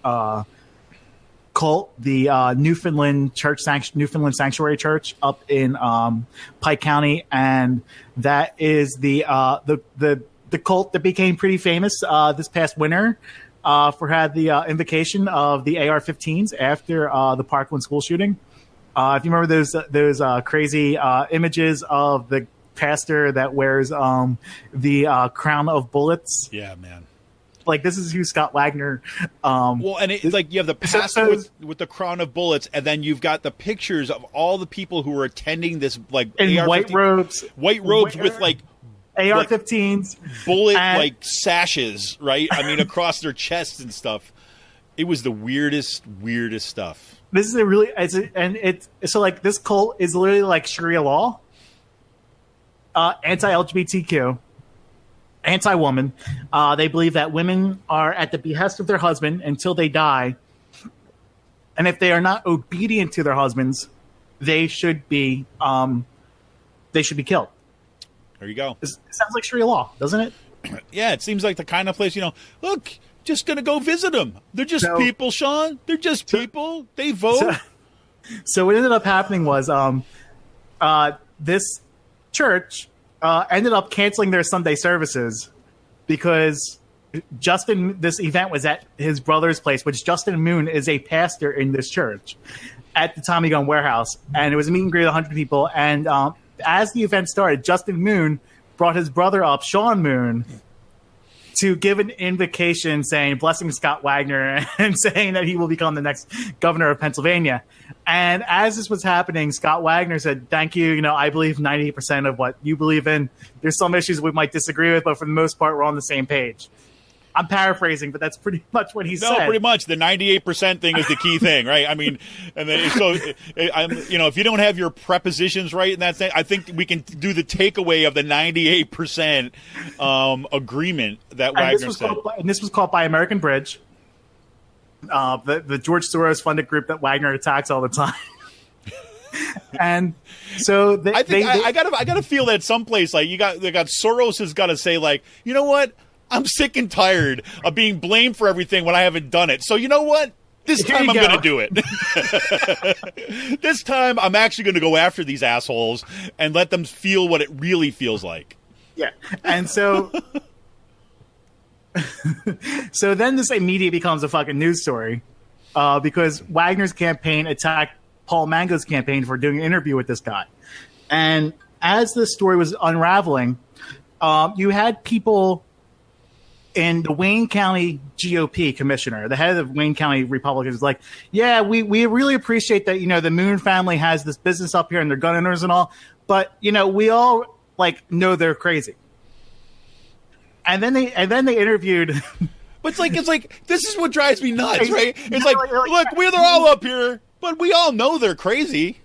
cult, the Newfoundland Sanctuary Church up in Pike County, and that is the cult that became pretty famous this past winter for had the invocation of the AR-15s after the Parkland school shooting. If you remember those crazy images of the pastor that wears the crown of bullets. Yeah, man. Like, this is who Scott Wagner. Well, and it's like you have the pastor with the crown of bullets, and then you've got the pictures of all the people who were attending this, like in white robes with like AR-15s, bullet like sashes, right? I mean, across their chests and stuff. It was the weirdest stuff. This is a really, so like this cult is literally like Sharia law, anti-LGBTQ, anti-woman. They believe that women are at the behest of their husband until they die, and if they are not obedient to their husbands, they should be killed. There you go. It sounds like Sharia law, doesn't it? Yeah, it seems like the kind of place, look, just going to go visit them. They're just people, Sean. They're just people. They vote. So what ended up happening was this church ended up canceling their Sunday services because this event was at his brother's place, which Justin Moon is a pastor in this church, at the Tommy Gun Warehouse. And it was a meet and greet of 100 people. And as the event started, Justin Moon brought his brother up, Sean Moon, to give an invocation saying, blessing Scott Wagner, and saying that he will become the next governor of Pennsylvania. And as this was happening, Scott Wagner said, thank you. I believe 90% of what you believe in. There's some issues we might disagree with, but for the most part, we're on the same page. I'm paraphrasing, but that's pretty much what he said. No, pretty much. The 98% thing is the key thing, right? I mean, and then if you don't have your prepositions right in that thing, I think we can do the takeaway of the 98% agreement that Wagner said. And this was caught by American Bridge, the George Soros funded group that Wagner attacks all the time. And so I gotta feel that someplace like they got Soros has got to say, like, you know what? I'm sick and tired of being blamed for everything when I haven't done it. So you know what? This time I'm going to do it. This time I'm actually going to go after these assholes and let them feel what it really feels like. Yeah. And so so then this immediately becomes a fucking news story because Wagner's campaign attacked Paul Mango's campaign for doing an interview with this guy. And as this story was unraveling, you had people in the Wayne County GOP commissioner, the head of Wayne County Republicans, was like, yeah, we really appreciate that, the Moon family has this business up here and they're gun owners and all, but, we all, know they're crazy. And then they interviewed. But it's like, this is what drives me nuts, right? It's like, look, they're all up here, but we all know they're crazy.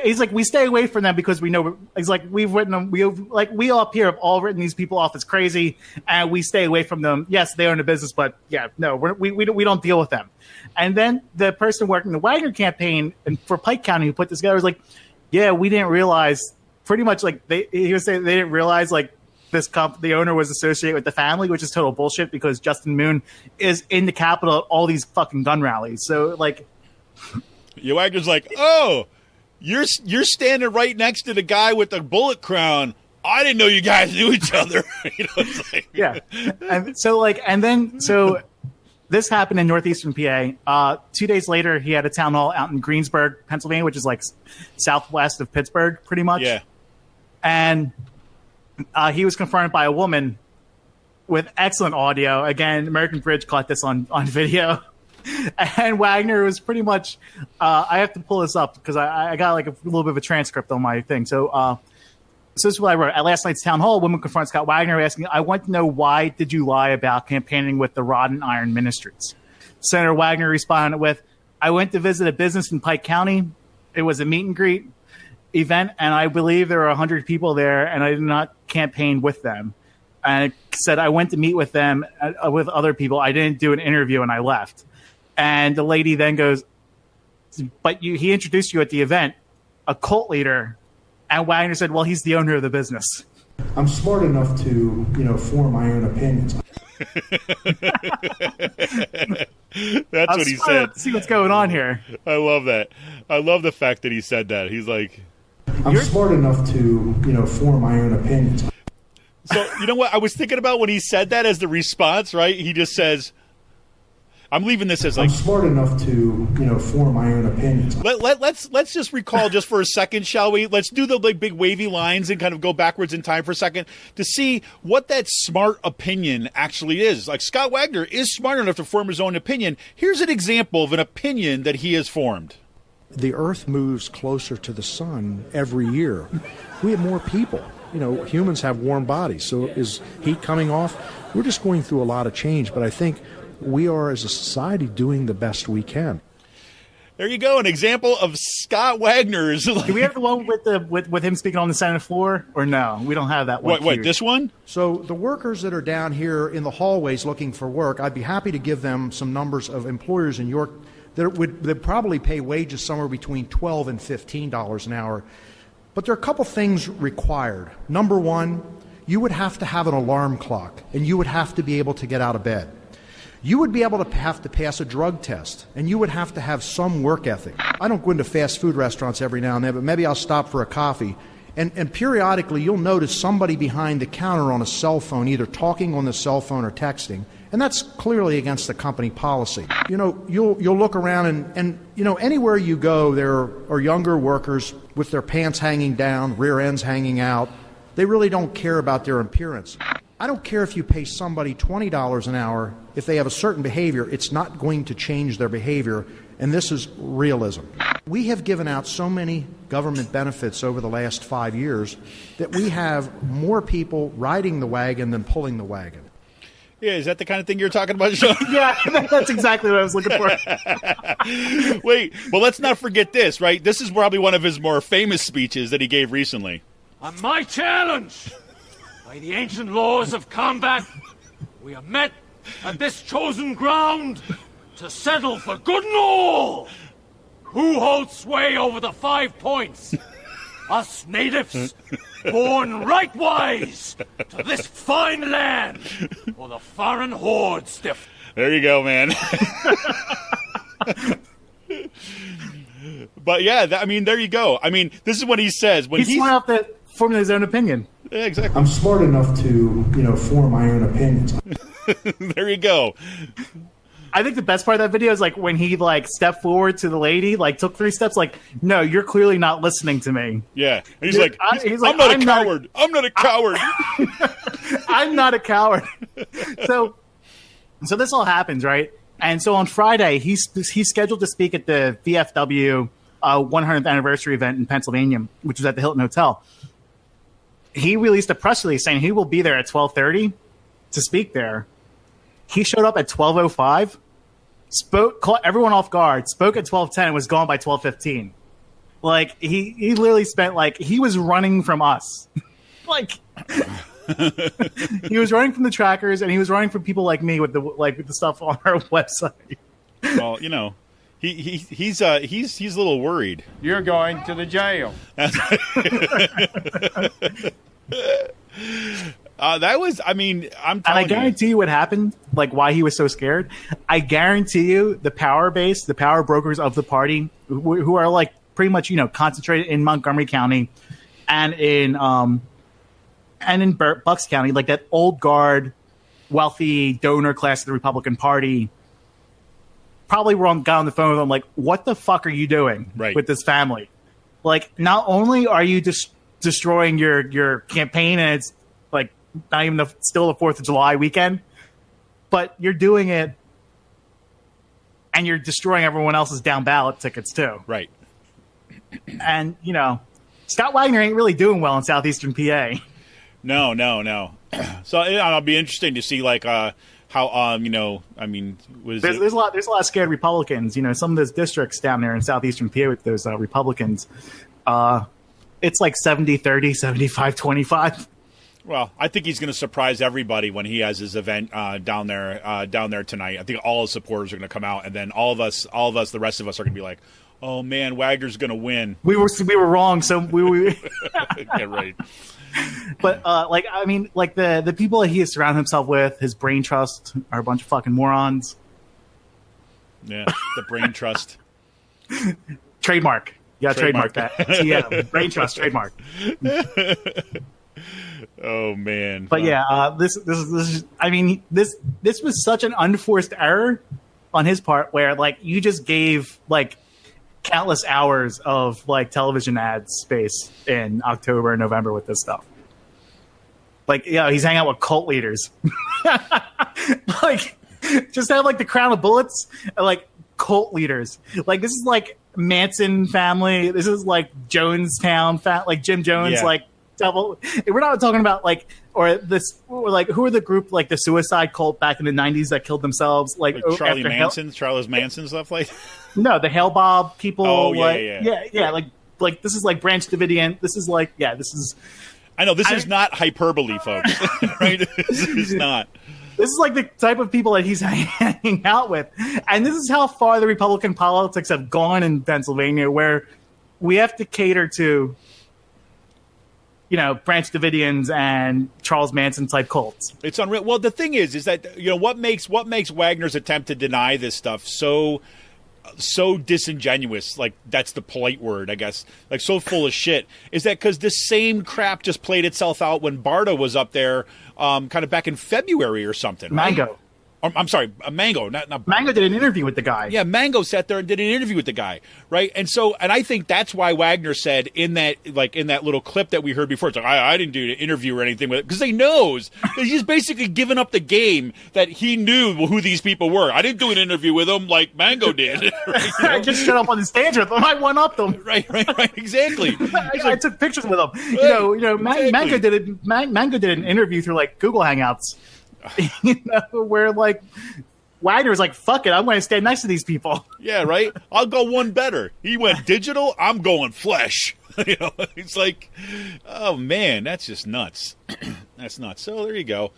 He's like, we stay away from them because we know. He's like, we've written them. We up here have all written these people off as crazy, and we stay away from them. Yes, they own a business, but yeah, no, we don't deal with them. And then the person working the Wagner campaign and for Pike County who put this together was like, yeah, we didn't realize. Pretty much he was saying they didn't realize the owner was associated with the family, which is total bullshit because Justin Moon is in the Capitol at all these fucking gun rallies. So Wagner's like, oh. You're standing right next to the guy with the bullet crown. I didn't know you guys knew each other. It's like, yeah. And so this happened in northeastern PA. 2 days later, he had a town hall out in Greensburg, Pennsylvania, which is like southwest of Pittsburgh, pretty much. Yeah. And he was confronted by a woman with excellent audio. Again, American Bridge caught this on video. And Wagner was pretty much I have to pull this up because I got a little bit of a transcript on my thing. So this is what I wrote. At last night's town hall, a woman confronts Scott Wagner asking, I want to know, why did you lie about campaigning with the Rod and Iron Ministries? Senator Wagner responded with, I went to visit a business in Pike County. It was a meet and greet event, and I believe there were 100 people there, and I did not campaign with them. and it said I went to meet with them with other people. I didn't do an interview, and I left. And the lady then goes, but he introduced you at the event, a cult leader. And Wagner said, well, he's the owner of the business. I'm smart enough to, form my own opinions. That's what he said. See what's going on here. I love that. I love the fact that he said that. He's like, I'm smart enough to, form my own opinions. So, you know what? I was thinking about when he said that as the response, right? He just says, I'm leaving this as like, I'm smart enough to, form my own opinions. Let's just recall just for a second, shall we? Let's do the big wavy lines and kind of go backwards in time for a second to see what that smart opinion actually is. Like, Scott Wagner is smart enough to form his own opinion. Here's an example of an opinion that he has formed. The Earth moves closer to the sun every year. We have more people. Humans have warm bodies. So is heat coming off? We're just going through a lot of change, but I think we are, as a society, doing the best we can. There you go, an example of Scott Wagner's. Do we have the one with him speaking on the Senate floor, or no? We don't have that one. Wait, this one? So the workers that are down here in the hallways looking for work, I'd be happy to give them some numbers of employers in York that would probably pay wages somewhere between $12 and $15 an hour. But there are a couple things required. Number one, you would have to have an alarm clock, and you would have to be able to get out of bed. You would be able to have to pass a drug test, and you would have to have some work ethic. I don't go into fast food restaurants every now and then, but maybe I'll stop for a coffee. And periodically, you'll notice somebody behind the counter on a cell phone, either talking on the cell phone or texting, and that's clearly against the company policy. You'll look around, and anywhere you go, there are younger workers with their pants hanging down, rear ends hanging out. They really don't care about their appearance. I don't care if you pay somebody $20 an hour. If they have a certain behavior, it's not going to change their behavior, and this is realism. We have given out so many government benefits over the last 5 years that we have more people riding the wagon than pulling the wagon. Yeah, is that the kind of thing you're talking about, Sean? Yeah, that's exactly what I was looking for. Wait, well, let's not forget this, right? This is probably one of his more famous speeches that he gave recently. On my challenge, by the ancient laws of combat, we are met at this chosen ground to settle for good and all. Who holds sway over the 5 points? Us natives, born rightwise to this fine land, or the foreign hordes. There you go, man. But yeah, there you go. This is what he says when he's smart enough to formulate his own opinion. Yeah, exactly. I'm smart enough to, form my own opinions. There you go. I think the best part of that video is when he stepped forward to the lady, took 3 steps, no, you're clearly not listening to me. Yeah. And he's like, I'm not a coward. I'm not a coward. I'm not a coward. So this all happens, right? And so on Friday, he's scheduled to speak at the VFW 100th anniversary event in Pennsylvania, which was at the Hilton Hotel. He released a press release saying he will be there at 12:30 to speak there. He showed up at 12:05, caught everyone off guard, spoke at 12:10, and was gone by 12:15. He literally spent he was running from us. He was running from the trackers, and he was running from people like me with the stuff on our website. Well, he's a little worried. You're going to the jail. That was, I'm telling you. And I guarantee you what happened, why he was so scared. I guarantee you the power base, the power brokers of the party, who are pretty much, concentrated in Montgomery County and in Bucks County, that old guard, wealthy donor class of the Republican Party, probably got on the phone with him, what the fuck are you doing with this family? Not only are you just destroying your campaign, and it's not even still the 4th of July weekend, but you're doing it and you're destroying everyone else's down ballot tickets too. Right. And, Scott Wagner ain't really doing well in southeastern PA. No. So it'll be interesting to see how what is there's it? a lot of scared Republicans. Some of those districts down there in southeastern PA with those Republicans, it's 70-30, 75-25. Well, I think he's going to surprise everybody when he has his event down there tonight. I think all his supporters are going to come out, and then all of us, the rest of us, are going to be like, "Oh man, Wagner's going to win." We were wrong, so we Yeah, right. But the people that he has surrounded himself with, his brain trust, are a bunch of fucking morons. Yeah, the brain trust. Trademark. Yeah, trademark that. Yeah, brain trust trademark. Oh man! But this was such an unforced error on his part, where like you just gave like countless hours of like television ad space in October and November with this stuff. Like, he's hanging out with cult leaders. Like, just have like the crown of bullets and like cult leaders. Like, this is like Manson family. This is like Jonestown, like Jim Jones, like devil. We're not talking about like, or who are the group like the suicide cult back in the 90s that killed themselves? Like Charles Manson stuff like. No, the Hale Bob people. Oh yeah. Like this is like Branch Davidian. This is like this is. I know this is not hyperbole, folks. Right? This is not. This is like the type of people that he's hanging out with, and this is how far the Republican politics have gone in Pennsylvania, where we have to cater to, Branch Davidians and Charles Manson type cults. It's unreal. Well, the thing is that what makes Wagner's attempt to deny this stuff so disingenuous, like that's the polite word, I guess, like so full of shit, is that because this same crap just played itself out when Barta was up there kind of back in February or something. Right? Mango. I'm sorry, Mango. Not Mango did an interview with the guy. Yeah, Mango sat there and did an interview with the guy, right? And I think that's why Wagner said in that little clip that we heard before, it's like, I didn't do an interview or anything with it, because he knows that he's basically given up the game that he knew who these people were. I didn't do an interview with them like Mango did. Right, I just shut up on the stage with them. I one-upped them. Right, exactly. I took pictures with them. Exactly. Mango did an interview through like Google Hangouts. Where like Wagner's like, fuck it, I'm going to stand next to these people. Yeah, right. I'll go one better. He went digital. I'm going flesh. It's like, oh man, that's just nuts. That's nuts. So there you go.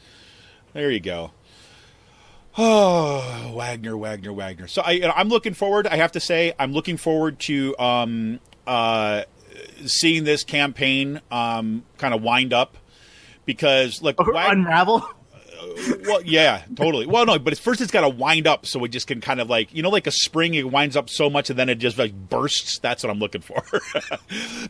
Oh, Wagner. So I'm looking forward. I have to say, I'm looking forward to seeing this campaign kind of wind up, because look, unravel. Well, yeah, totally. Well, no, but first it's got to wind up so it just can kind of like, like a spring, it winds up so much and then it just like bursts. That's what I'm looking for.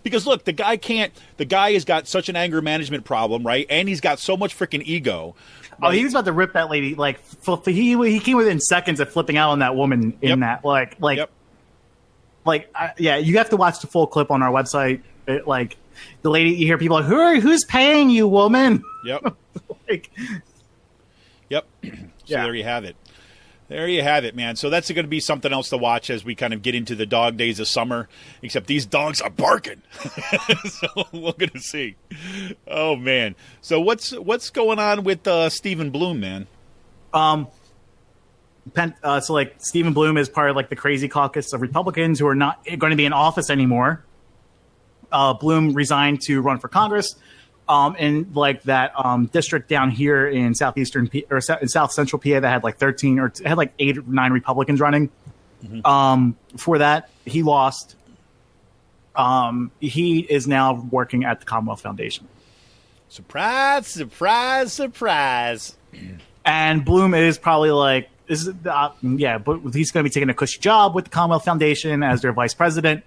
Because look, the guy has got such an anger management problem, right? And he's got so much freaking ego. Oh, he was about to rip that lady. Like he came within seconds of flipping out on that woman in that. You have to watch the full clip on our website. The lady, you hear people like, who's paying you, woman? Yep. Yep. So there you have it. There you have it, man. So that's going to be something else to watch as we kind of get into the dog days of summer, except these dogs are barking. So we're going to see. Oh, man. So what's going on with Stephen Bloom, man? Stephen Bloom is part of like the crazy caucus of Republicans who are not going to be in office anymore. Bloom resigned to run for Congress. In like that district down here in southeastern in south central PA that had like 13 or had like 8 or 9 Republicans running. Mm-hmm. For that, he lost. He is now working at the Commonwealth Foundation. Surprise! And Bloom is probably like but he's going to be taking a cushy job with the Commonwealth Foundation as their vice president.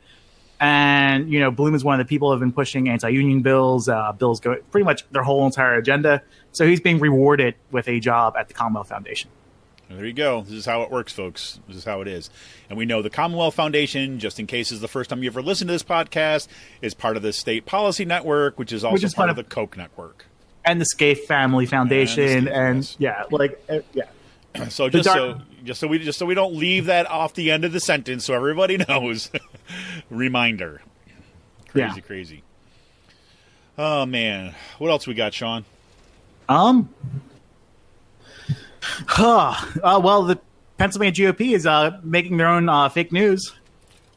And, Bloom is one of the people who have been pushing anti-union bills. Bills go pretty much their whole entire agenda. So he's being rewarded with a job at the Commonwealth Foundation. There you go. This is how it works, folks. This is how it is. And we know the Commonwealth Foundation, just in case is the first time you ever listened to this podcast, is part of the State Policy Network, which is also part of the Koch network. And the Scaife Family Foundation. So just so we don't leave that off the end of the sentence, so everybody knows. Reminder. Crazy. Oh man, what else we got, Sean? Well, the Pennsylvania GOP is making their own fake news.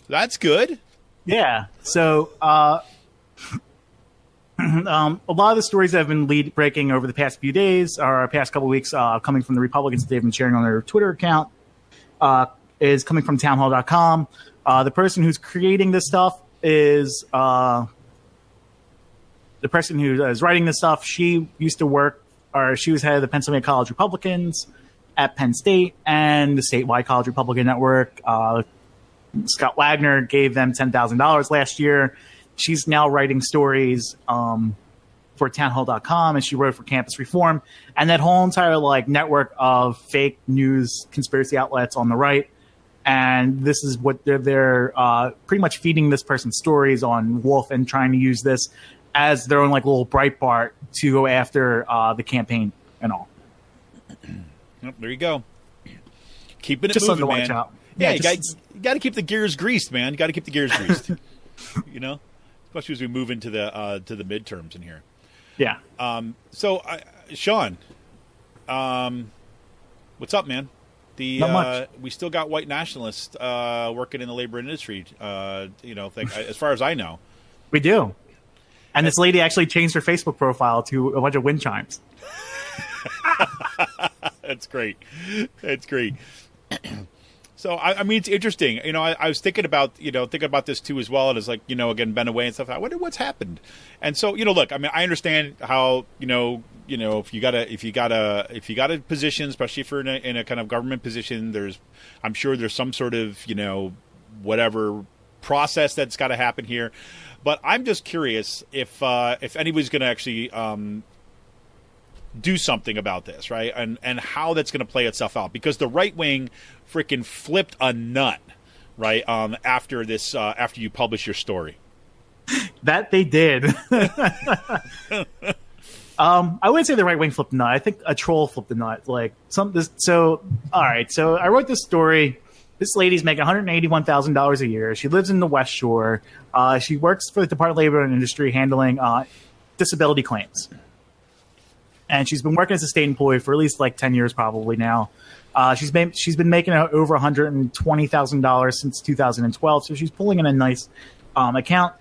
That's good. Yeah. So A lot of the stories that have been breaking over the past few days or past couple of weeks coming from the Republicans that they've been sharing on their Twitter account is coming from townhall.com. The person who's creating this stuff is the person who is writing this stuff. She used to work, or she was head of the Pennsylvania College Republicans at Penn State and the statewide College Republican Network. Scott Wagner gave them $10,000 last year. She's now writing stories for townhall.com, and she wrote for Campus Reform, and that whole entire network of fake news conspiracy outlets on the right. And this is what they're pretty much feeding this person's stories on Wolf and trying to use this as their own little Breitbart to go after the campaign and all. Well, there you go. Keeping it just moving, man. Watch out. Yeah, you got to keep the gears greased, man. You got to keep the gears greased. Especially as we move into the midterms in here. Yeah. So, Sean, what's up, man? Not much. We still got white nationalists working in the labor industry. As far as I know, we do. And this lady actually changed her Facebook profile to a bunch of wind chimes. That's great. That's great. So, I mean, it's interesting. I was thinking about this too as well. And it's again, been away and stuff. I wonder what's happened. And so, look, I mean, I understand how, if you got a position, especially if you're in a kind of government position, I'm sure there's some sort of, whatever process that's got to happen here. But I'm just curious if anybody's going to actually, do something about this, right? And how that's going to play itself out, because the right wing freaking flipped a nut, right? After you publish your story, that they did. I wouldn't say the right wing flipped a nut. I think a troll flipped a nut. All right. So I wrote this story. This lady's making $181,000 a year. She lives in the West Shore. She works for the Department of Labor and Industry handling disability claims. And she's been working as a state employee for at least 10 years probably now. She's been making over $120,000 since 2012, so she's pulling in a nice account.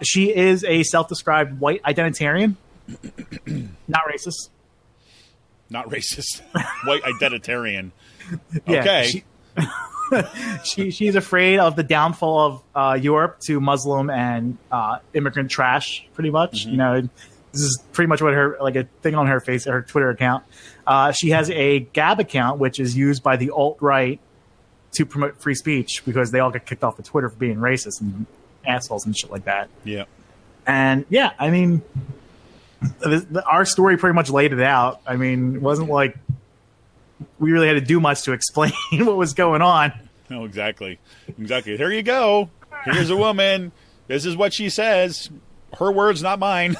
She is a self-described white identitarian. Not racist. Not racist. White identitarian. Yeah, okay. She's afraid of the downfall of Europe to Muslim and immigrant trash, pretty much. Mm-hmm. This is pretty much what a thing on her Twitter account. She has a Gab account, which is used by the alt-right to promote free speech, because they all get kicked off of Twitter for being racist and assholes and shit like that. Yeah. And yeah, I mean, our story pretty much laid it out. I mean, it wasn't like we really had to do much to explain what was going on. No, exactly. Here you go. Here's a woman. This is what she says. Her words, not mine.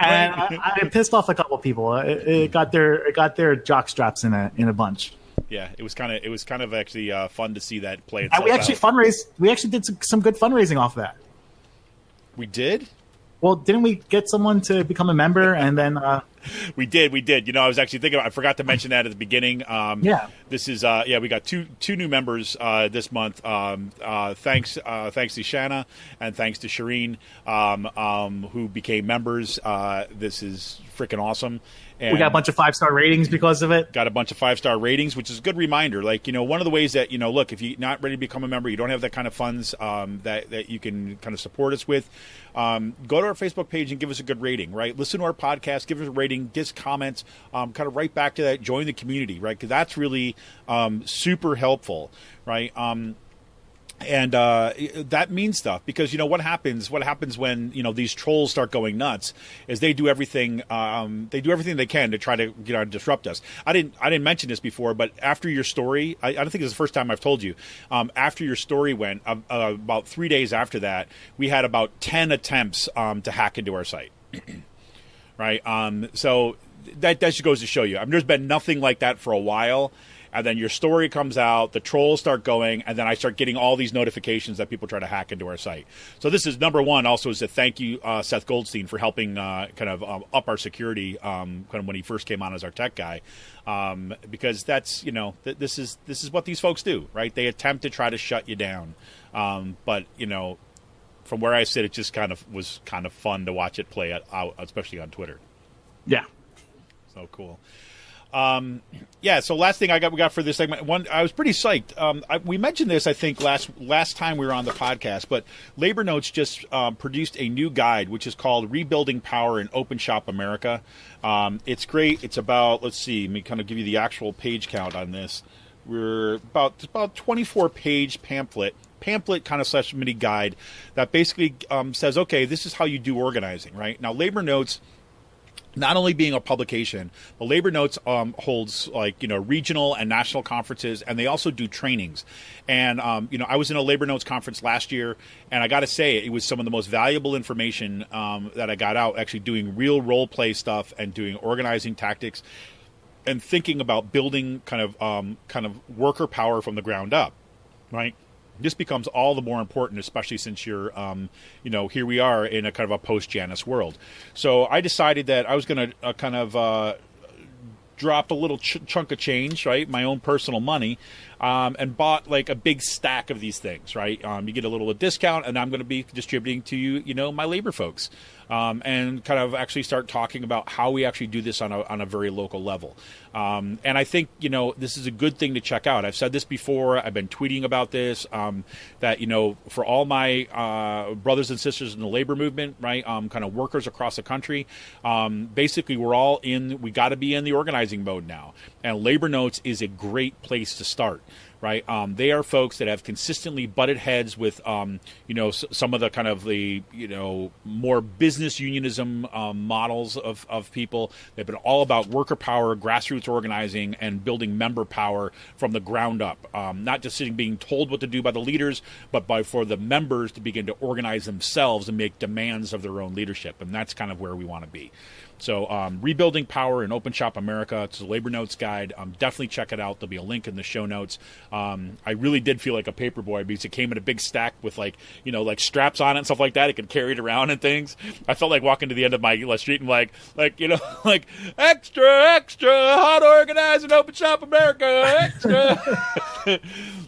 And I pissed off a couple of people. It got their jock straps in a bunch. Yeah, it was kind of actually fun to see that play itself. And we actually did some good fundraising off of that. We did? Well, didn't we get someone to become a member and then? We did. I was actually thinking I forgot to mention that at the beginning. Yeah. This is we got two new members this month. Thanks to Shanna and thanks to Shireen, who became members. This is freaking awesome. And we got a bunch of 5-star ratings because of it. Got a bunch of 5-star ratings, which is a good reminder. One of the ways that, look, if you're not ready to become a member, you don't have that kind of funds that you can kind of support us with, go to our Facebook page and give us a good rating, right? Listen to our podcast, give us a rating, give us comments, kind of right back to that, join the community, right? Because that's really super helpful, right? And that means stuff, because what happens when these trolls start going nuts is they do everything they can to try to disrupt us. I didn't mention this before, but after your story, I don't think this is the first time I've told you, after your story went, about 3 days after that, we had about 10 attempts to hack into our site. Right. So that just goes to show you, there's been nothing like that for a while. And then your story comes out, the trolls start going, and then I start getting all these notifications that people try to hack into our site. So this is number one. Also, is to thank you, Seth Goldstein, for helping up our security kind of when he first came on as our tech guy, because that's this is what these folks do, right? They attempt to try to shut you down, but from where I sit, it just was kind of fun to watch it play out, especially on Twitter. Yeah. So cool. So last thing we got for this segment. I was pretty psyched. We mentioned this, I think, last time we were on the podcast, but Labor Notes just produced a new guide, which is called Rebuilding Power in Open Shop America. It's great. It's about, let's see, let me kind of give you the actual page count on this. We're about 24-page pamphlet kind of / mini guide that basically says, okay, this is how you do organizing, right? Now, Labor Notes, not only being a publication, but Labor Notes holds regional and national conferences, and they also do trainings. And I was in a Labor Notes conference last year, and I got to say it was some of the most valuable information that I got out, actually doing real role play stuff and doing organizing tactics and thinking about building kind of worker power from the ground up, right? This becomes all the more important, especially since you're, here we are in a kind of a post-Janus world. So I decided that I was going to drop a little chunk of change, right, my own personal money, and bought like a big stack of these things, right? You get a little discount, and I'm going to be distributing to you, my labor folks, and kind of actually start talking about how we actually do this on a very local level. And I think, this is a good thing to check out. I've said this before. I've been tweeting about this, that, for all my brothers and sisters in the labor movement, right, kind of workers across the country, basically we got to be in the organizing mode now. And Labor Notes is a great place to start. Right, they are folks that have consistently butted heads with, some of the kind of the, more business unionism models of people. They've been all about worker power, grassroots organizing, and building member power from the ground up. Not just being told what to do by the leaders, but for the members to begin to organize themselves and make demands of their own leadership. And that's kind of where we want to be. So Rebuilding Power in Open Shop America. It's a Labor Notes guide. Definitely check it out. There'll be a link in the show notes. I really did feel like a paperboy because it came in a big stack with like straps on it and stuff like that. It could carry it around and things. I felt like walking to the end of my street and like extra, how to organize an Open Shop America, extra.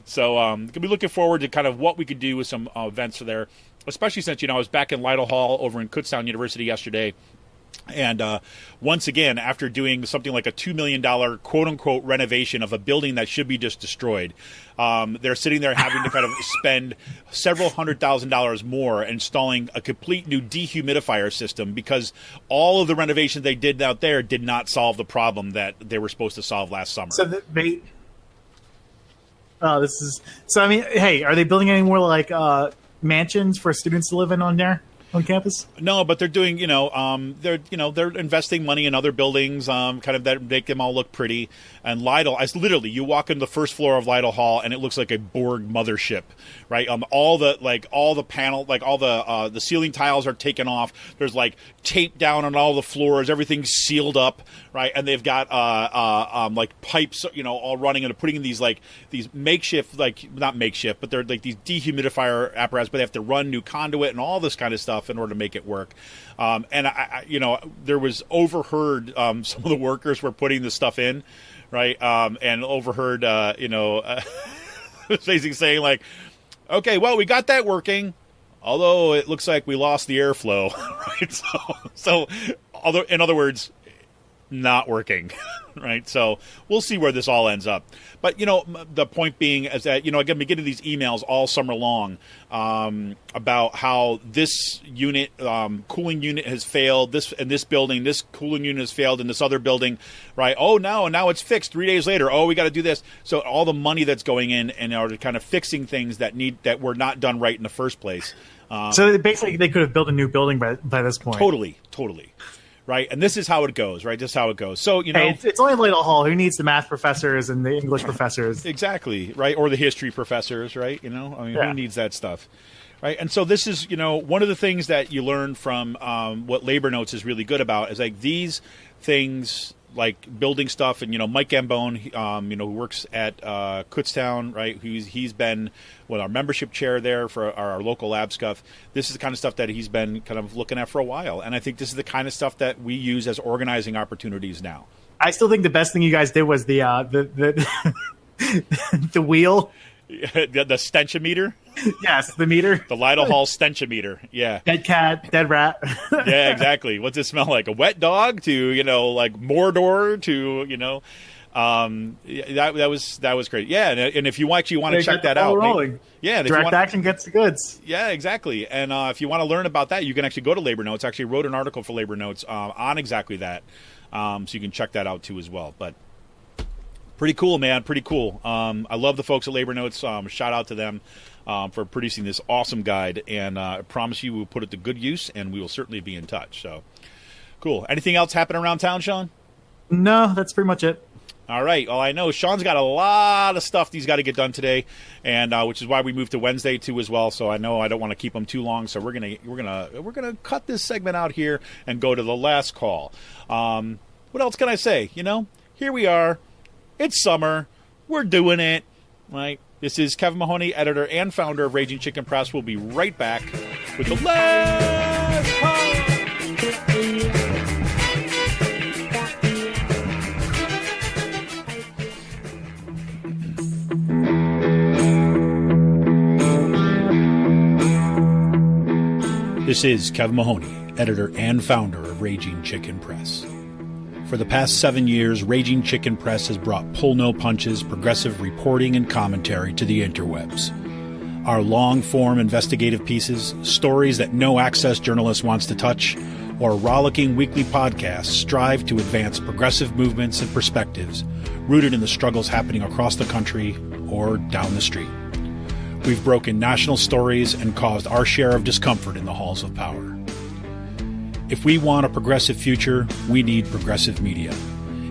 So gonna be looking forward to kind of what we could do with some events there, especially since I was back in Lytle Hall over in Kutztown University yesterday. And once again, after doing something like a $2 million quote-unquote renovation of a building that should be just destroyed, they're sitting there having to kind of spend several $100,000 more installing a complete new dehumidifier system because all of the renovations they did out there did not solve the problem that they were supposed to solve last summer. So hey, are they building any more like mansions for students to live in on campus? No, but they're doing, they're investing money in other buildings, kind of that make them all look pretty. And Lytle, you walk into the first floor of Lytle Hall, and it looks like a Borg mothership, right? All the panel, like all the ceiling tiles are taken off. There's like tape down on all the floors. Everything's sealed up, right? And they've got like pipes, all running and they're putting in these makeshift, not makeshift, but they're like these dehumidifier apparatus. But they have to run new conduit and all this kind of stuff in order to make it work. And there was overheard some of the workers were putting this stuff in, right? And overheard, basically saying like, okay, well, we got that working, although it looks like we lost the airflow, right? So although, in other words, not working, right? So we'll see where this all ends up. But, the point being is that, I've been getting these emails all summer long about how this unit, cooling unit has failed, this building, this cooling unit has failed in this other building, right? Oh, now it's fixed 3 days later. Oh, we got to do this. So all the money that's going in order to kind of fixing things that were not done right in the first place. So basically they could have built a new building by this point. Totally. Right, and this is how it goes, right? This is how it goes. So, hey, it's only Lytle Hall. Who needs the math professors and the English professors? Exactly, right? Or the history professors, right? Who needs that stuff, right? And so this is, one of the things that you learn from what Labor Notes is really good about is like these things, like building stuff, and Mike Gambone, who works at Kutztown, right? He's been our membership chair there for our local lab stuff. This is the kind of stuff that he's been kind of looking at for a while, and I think this is the kind of stuff that we use as organizing opportunities now. I still think the best thing you guys did was the the wheel. The stenchometer? Yes, the meter. The Lytle Hall stenchometer. Yeah. Dead cat, dead rat. Yeah, exactly. What's it smell like? A wet dog to, like Mordor to, that was great. Yeah, and if you actually want to check that out. Direct action gets the goods. Yeah, exactly. And if you want to learn about that, you can actually go to Labor Notes. I actually wrote an article for Labor Notes on exactly that. So you can check that out too as well. But pretty cool, man. Pretty cool. I love the folks at Labor Notes. Shout out to them for producing this awesome guide. And I promise you we'll put it to good use, and we will certainly be in touch. So cool. Anything else happening around town, Sean? No, that's pretty much it. All right. Well, I know Sean's got a lot of stuff he's got to get done today, and which is why we moved to Wednesday too as well. So I know I don't want to keep him too long. So we're gonna cut this segment out here and go to the last call. What else can I say? Here we are. It's summer. We're doing it. Right. This is Kevin Mahoney, editor and founder of Raging Chicken Press. We'll be right back with the last call. This is Kevin Mahoney, editor and founder of Raging Chicken Press. For the past 7 years, Raging Chicken Press has brought pull-no-punches, progressive reporting and commentary to the interwebs. Our long-form investigative pieces, stories that no access journalist wants to touch, or rollicking weekly podcasts strive to advance progressive movements and perspectives rooted in the struggles happening across the country or down the street. We've broken national stories and caused our share of discomfort in the halls of power. If we want a progressive future, we need progressive media.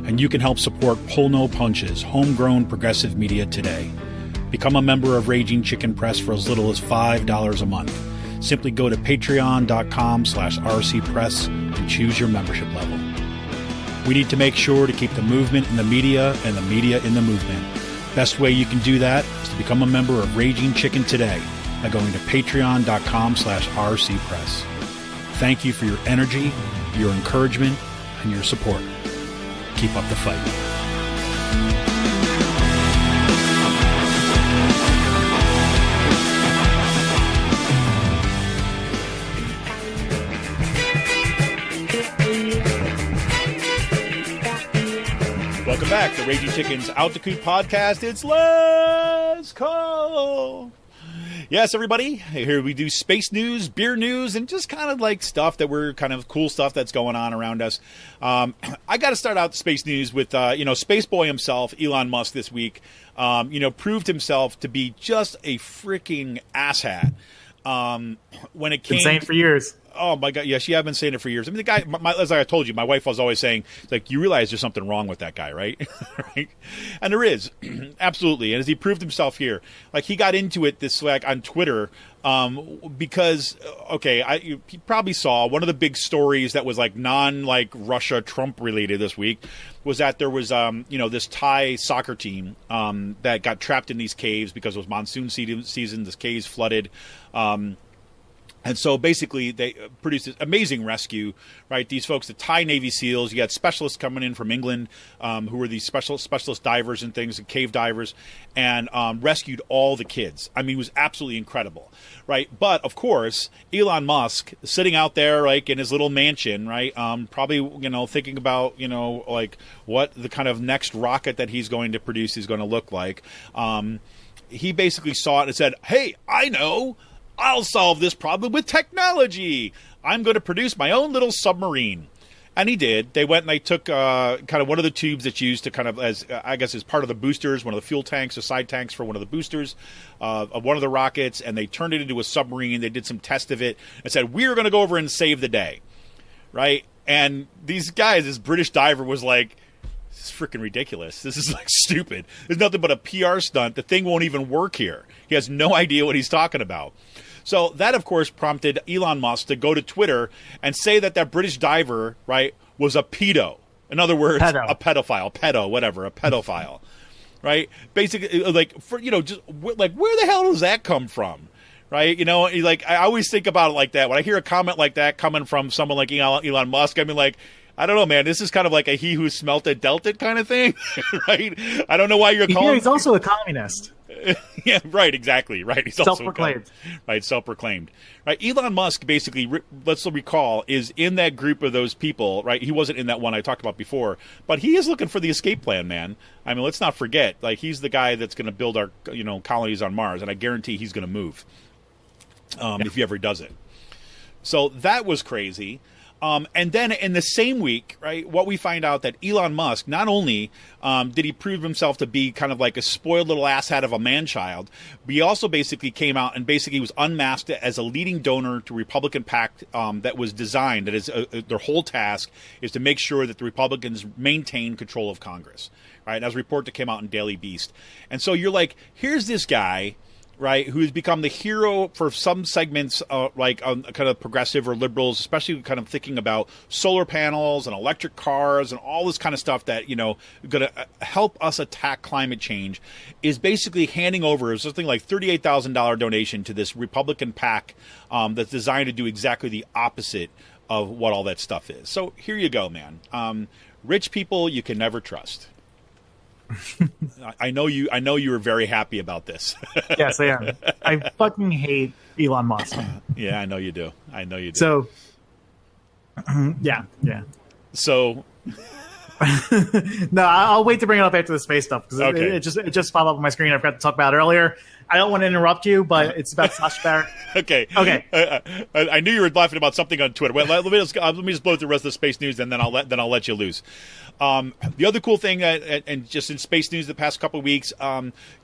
And you can help support Pull No Punches, homegrown progressive media today. Become a member of Raging Chicken Press for as little as $5 a month. Simply go to patreon.com/rcpress and choose your membership level. We need to make sure to keep the movement in the media and the media in the movement. Best way you can do that is to become a member of Raging Chicken today by going to patreon.com/rcpress. Thank you for your energy, your encouragement, and your support. Keep up the fight. Welcome back to Raging Chicken's Out the Coop podcast. It's Let's Call. Yes, everybody. Here we do space news, beer news, and just kind of like stuff that we're kind of cool stuff that's going on around us. I got to start out the space news with, Space Boy himself, Elon Musk, this week, proved himself to be just a freaking asshat. When it came, been saying for years. Oh my God! Yes, yeah, I've been saying it for years. I mean, the guy, as I told you, my wife was always saying, "Like, you realize there's something wrong with that guy, right?" Right? And there is, absolutely. And as he proved himself here, like he got into it on Twitter because you probably saw one of the big stories that was Russia Trump related this week was that there was this Thai soccer team that got trapped in these caves because it was monsoon season. This caves flooded. And so basically they produced this amazing rescue, right? These folks, the Thai Navy SEALs, you had specialists coming in from England who were these specialist divers and things, and cave divers, and rescued all the kids. I mean, it was absolutely incredible, right? But, of course, Elon Musk sitting out there like in his little mansion, right? Probably, thinking about, what the kind of next rocket that he's going to produce is going to look like. He basically saw it and said, hey, I know. I'll solve this problem with technology. I'm going to produce my own little submarine. And he did. They went and they took kind of one of the tubes that's used to kind of, as part of the boosters, one of the fuel tanks, the side tanks for one of the boosters of one of the rockets, and they turned it into a submarine. They did some tests of it and said, we're going to go over and save the day, right? And these guys, this British diver was like, this is freaking ridiculous. This is stupid. There's nothing but a PR stunt. The thing won't even work here. He has no idea what he's talking about. So that, of course, prompted Elon Musk to go to Twitter and say that British diver, right, was a pedo. In other words, a pedophile, a pedophile, right? Basically, where the hell does that come from, right? I always think about it like that. When I hear a comment like that coming from someone like Elon Musk, I mean, I don't know, man. This is kind of like a he who smelt it dealt it kind of thing, right? I don't know why you're calling. He's also a communist. Yeah, right, exactly. Right. He's Self-proclaimed. Self-proclaimed. Right. Elon Musk basically, let's recall, is in that group of those people, right? He wasn't in that one I talked about before, but he is looking for the escape plan, man. I mean, let's not forget, like, he's the guy that's going to build our, colonies on Mars, and I guarantee he's going to move if he ever does it. So that was crazy. And then in the same week, right, what we find out that Elon Musk, not only did he prove himself to be kind of like a spoiled little asshat of a man-child, but he also basically came out and basically was unmasked as a leading donor to Republican PAC that was designed, that is their whole task is to make sure that the Republicans maintain control of Congress, right? And that was a report that came out in Daily Beast. And so you're like, here's this guy, right, who's become the hero for some segments, kind of progressive or liberals, especially kind of thinking about solar panels and electric cars and all this kind of stuff that, going to help us attack climate change, is basically handing over something like $38,000 donation to this Republican PAC that's designed to do exactly the opposite of what all that stuff is. So here you go, man. Rich people you can never trust. I know you were very happy about this. Yes, I am. I fucking hate Elon Musk. Yeah, I know you do. So, yeah. So, no, I'll wait to bring it up after the space stuff because okay. it just popped up on my screen. I forgot to talk about it earlier. I don't want to interrupt you, but it's about Sacha Baron. Okay. I knew you were laughing about something on Twitter. Well, let me just blow through the rest of the space news, and then I'll let you loose. The other cool thing, and just in space news the past couple of weeks,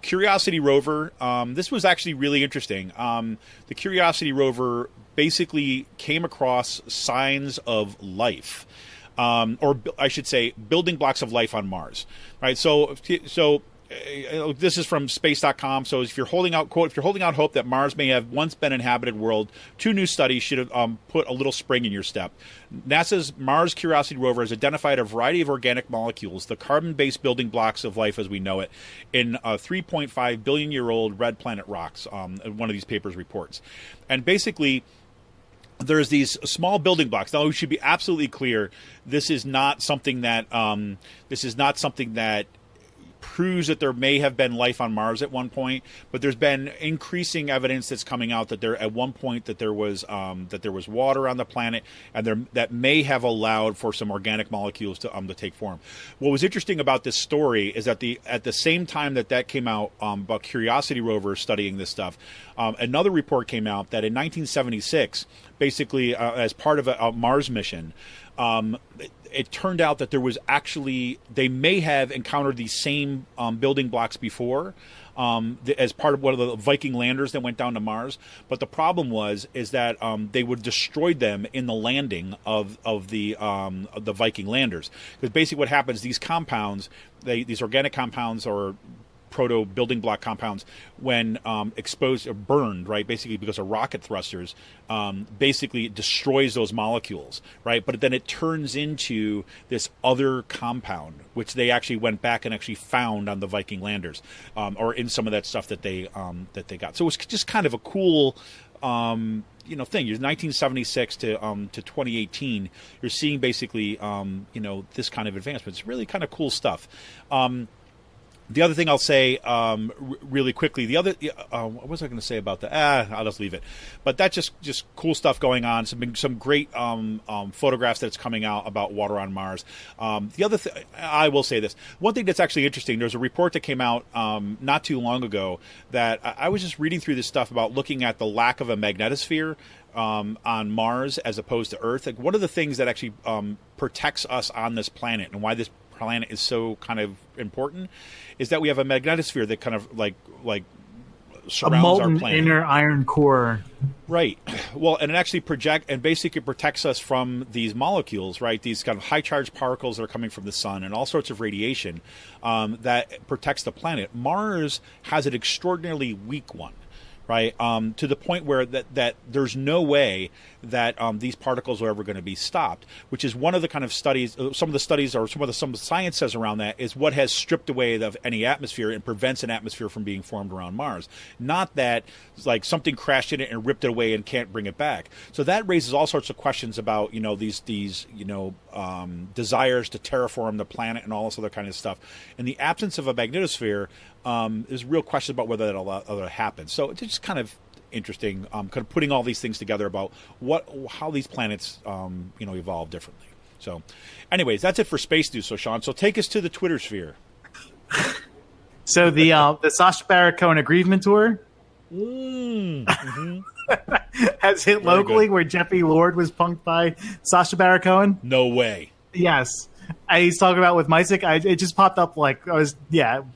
Curiosity rover. This was actually really interesting. The Curiosity rover basically came across signs of life. Or I should say, building blocks of life on Mars, right? So this is from space.com. So if you're holding out hope that Mars may have once been an inhabited world, 2 new studies should have put a little spring in your step. NASA's Mars Curiosity rover has identified a variety of organic molecules, the carbon-based building blocks of life as we know it, in 3.5 billion-year-old red planet rocks. One of these papers reports, and basically, there's these small building blocks. Now, we should be absolutely clear. This is not something that proves that there may have been life on Mars at one point, but there's been increasing evidence that's coming out that there was water on the planet, and that may have allowed for some organic molecules to take form. What was interesting about this story is that at the same time that came out about Curiosity rover studying this stuff, another report came out that in 1976, basically as part of a Mars mission, it turned out that there was they may have encountered these same building blocks before as part of one of the Viking landers that went down to Mars. But the problem is that they would destroy them in the landing of the Viking landers. Because basically what happens, these compounds, these organic compounds or proto building block compounds, when exposed or burned, right, basically because of rocket thrusters, basically destroys those molecules, right? But then it turns into this other compound, which they actually went back and actually found on the Viking landers, or in some of that stuff that they got. So it was just kind of a cool thing. You're 1976 to 2018. You're seeing basically this kind of advancement. It's really kind of cool stuff. The other thing I'll say really quickly, what was I going to say about that? I'll just leave it. But that's just cool stuff going on. Some great photographs that's coming out about water on Mars. The other thing, I will say this. One thing that's actually interesting, there's a report that came out not too long ago that I was just reading through this stuff about looking at the lack of a magnetosphere on Mars as opposed to Earth. Like, one of the things that actually protects us on this planet and why this planet is so kind of important is that we have a magnetosphere that kind of like surrounds our planet. Inner iron core. Right. Well, and it actually basically protects us from these molecules, right? These kind of high charged particles that are coming from the sun and all sorts of radiation that protects the planet. Mars has an extraordinarily weak one. right? To the point where that there's no way that these particles are ever going to be stopped, which is one of the kind of studies, some of the studies or some of the science says around that is what has stripped away of any atmosphere and prevents an atmosphere from being formed around Mars. Not that like something crashed in it and ripped it away and can't bring it back. So that raises all sorts of questions about, these desires to terraform the planet and all this other kind of stuff. In the absence of a magnetosphere, there's real questions about whether that'll happen. So it's just kind of interesting, kind of putting all these things together about how these planets, evolve differently. So, anyways, that's it for space news. So, Sean, take us to the Twitter sphere. So the Sacha Baron Cohen aggrievement tour has hit locally, where Jeffrey Lord was punked by Sacha Baron Cohen. No way. Yes. He's talking about with Mysick. It just popped up I was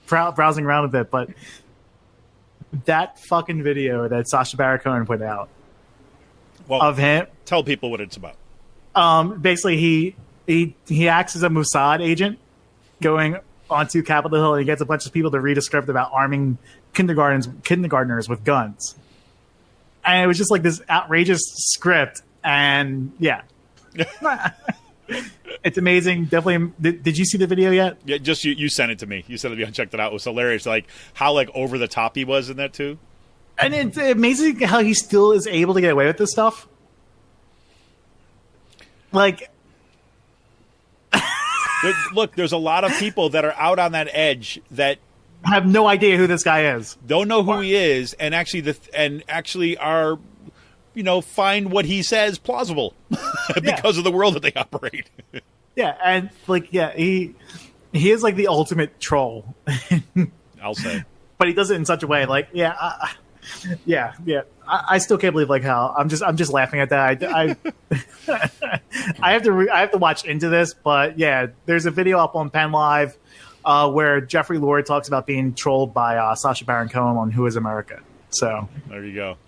browsing around a bit, but that fucking video that Sacha Baron Cohen put out of him. Tell people what it's about. Basically, he acts as a Mossad agent going onto Capitol Hill, and he gets a bunch of people to read a script about arming kindergartners with guns. And it was just like this outrageous script, and yeah. It's amazing. Definitely. Did you see the video yet? Yeah, just you sent it to me. You sent it to me. I checked it out. It was hilarious. Like how over the top he was in that too. And it's amazing how he still is able to get away with this stuff. Like, there's a lot of people that are out on that edge that have no idea who this guy is. Don't know who he is, and actually are. Find what he says plausible because of the world that they operate. Yeah, and he is like the ultimate troll. I'll say, but he does it in such a way, I still can't believe how I'm just laughing at that. I have to watch into this, but yeah, there's a video up on Penn Live where Jeffrey Lord talks about being trolled by Sacha Baron Cohen on Who Is America. So there you go.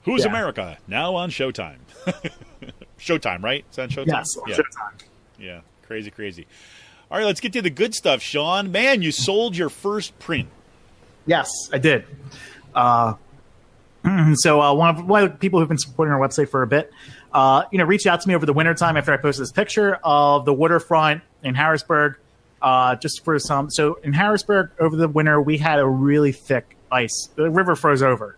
Who's America? Now on Showtime. Showtime, right? Is that Showtime? Yes, yeah. Showtime. Yeah, crazy. All right, let's get to the good stuff, Sean. Man, you sold your first print. Yes, I did. So one of the people who've been supporting our website for a bit, reached out to me over the wintertime after I posted this picture of the waterfront in Harrisburg, just for some. So in Harrisburg over the winter, we had a really thick ice. The river froze over.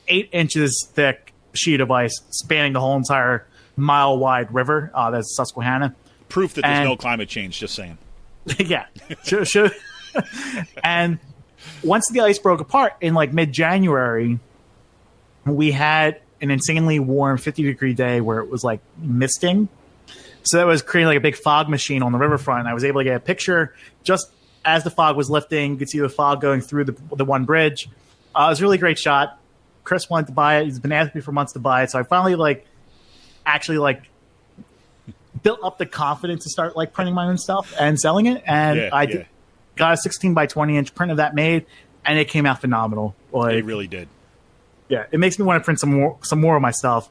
8 inches thick sheet of ice spanning the whole entire mile-wide river. That's Susquehanna. Proof that there's no climate change, just saying. Yeah. Sure. And once the ice broke apart in mid-January, we had an insanely warm 50-degree day where it was misting. So that was creating a big fog machine on the riverfront. And I was able to get a picture just as the fog was lifting. You could see the fog going through the one bridge. It was a really great shot. Chris wanted to buy it. He's been asking me for months to buy it. So I finally actually built up the confidence to start printing my own stuff and selling it. And got a 16 by 20 inch print of that made, and it came out phenomenal. It really did. Yeah, it makes me want to print some more of my stuff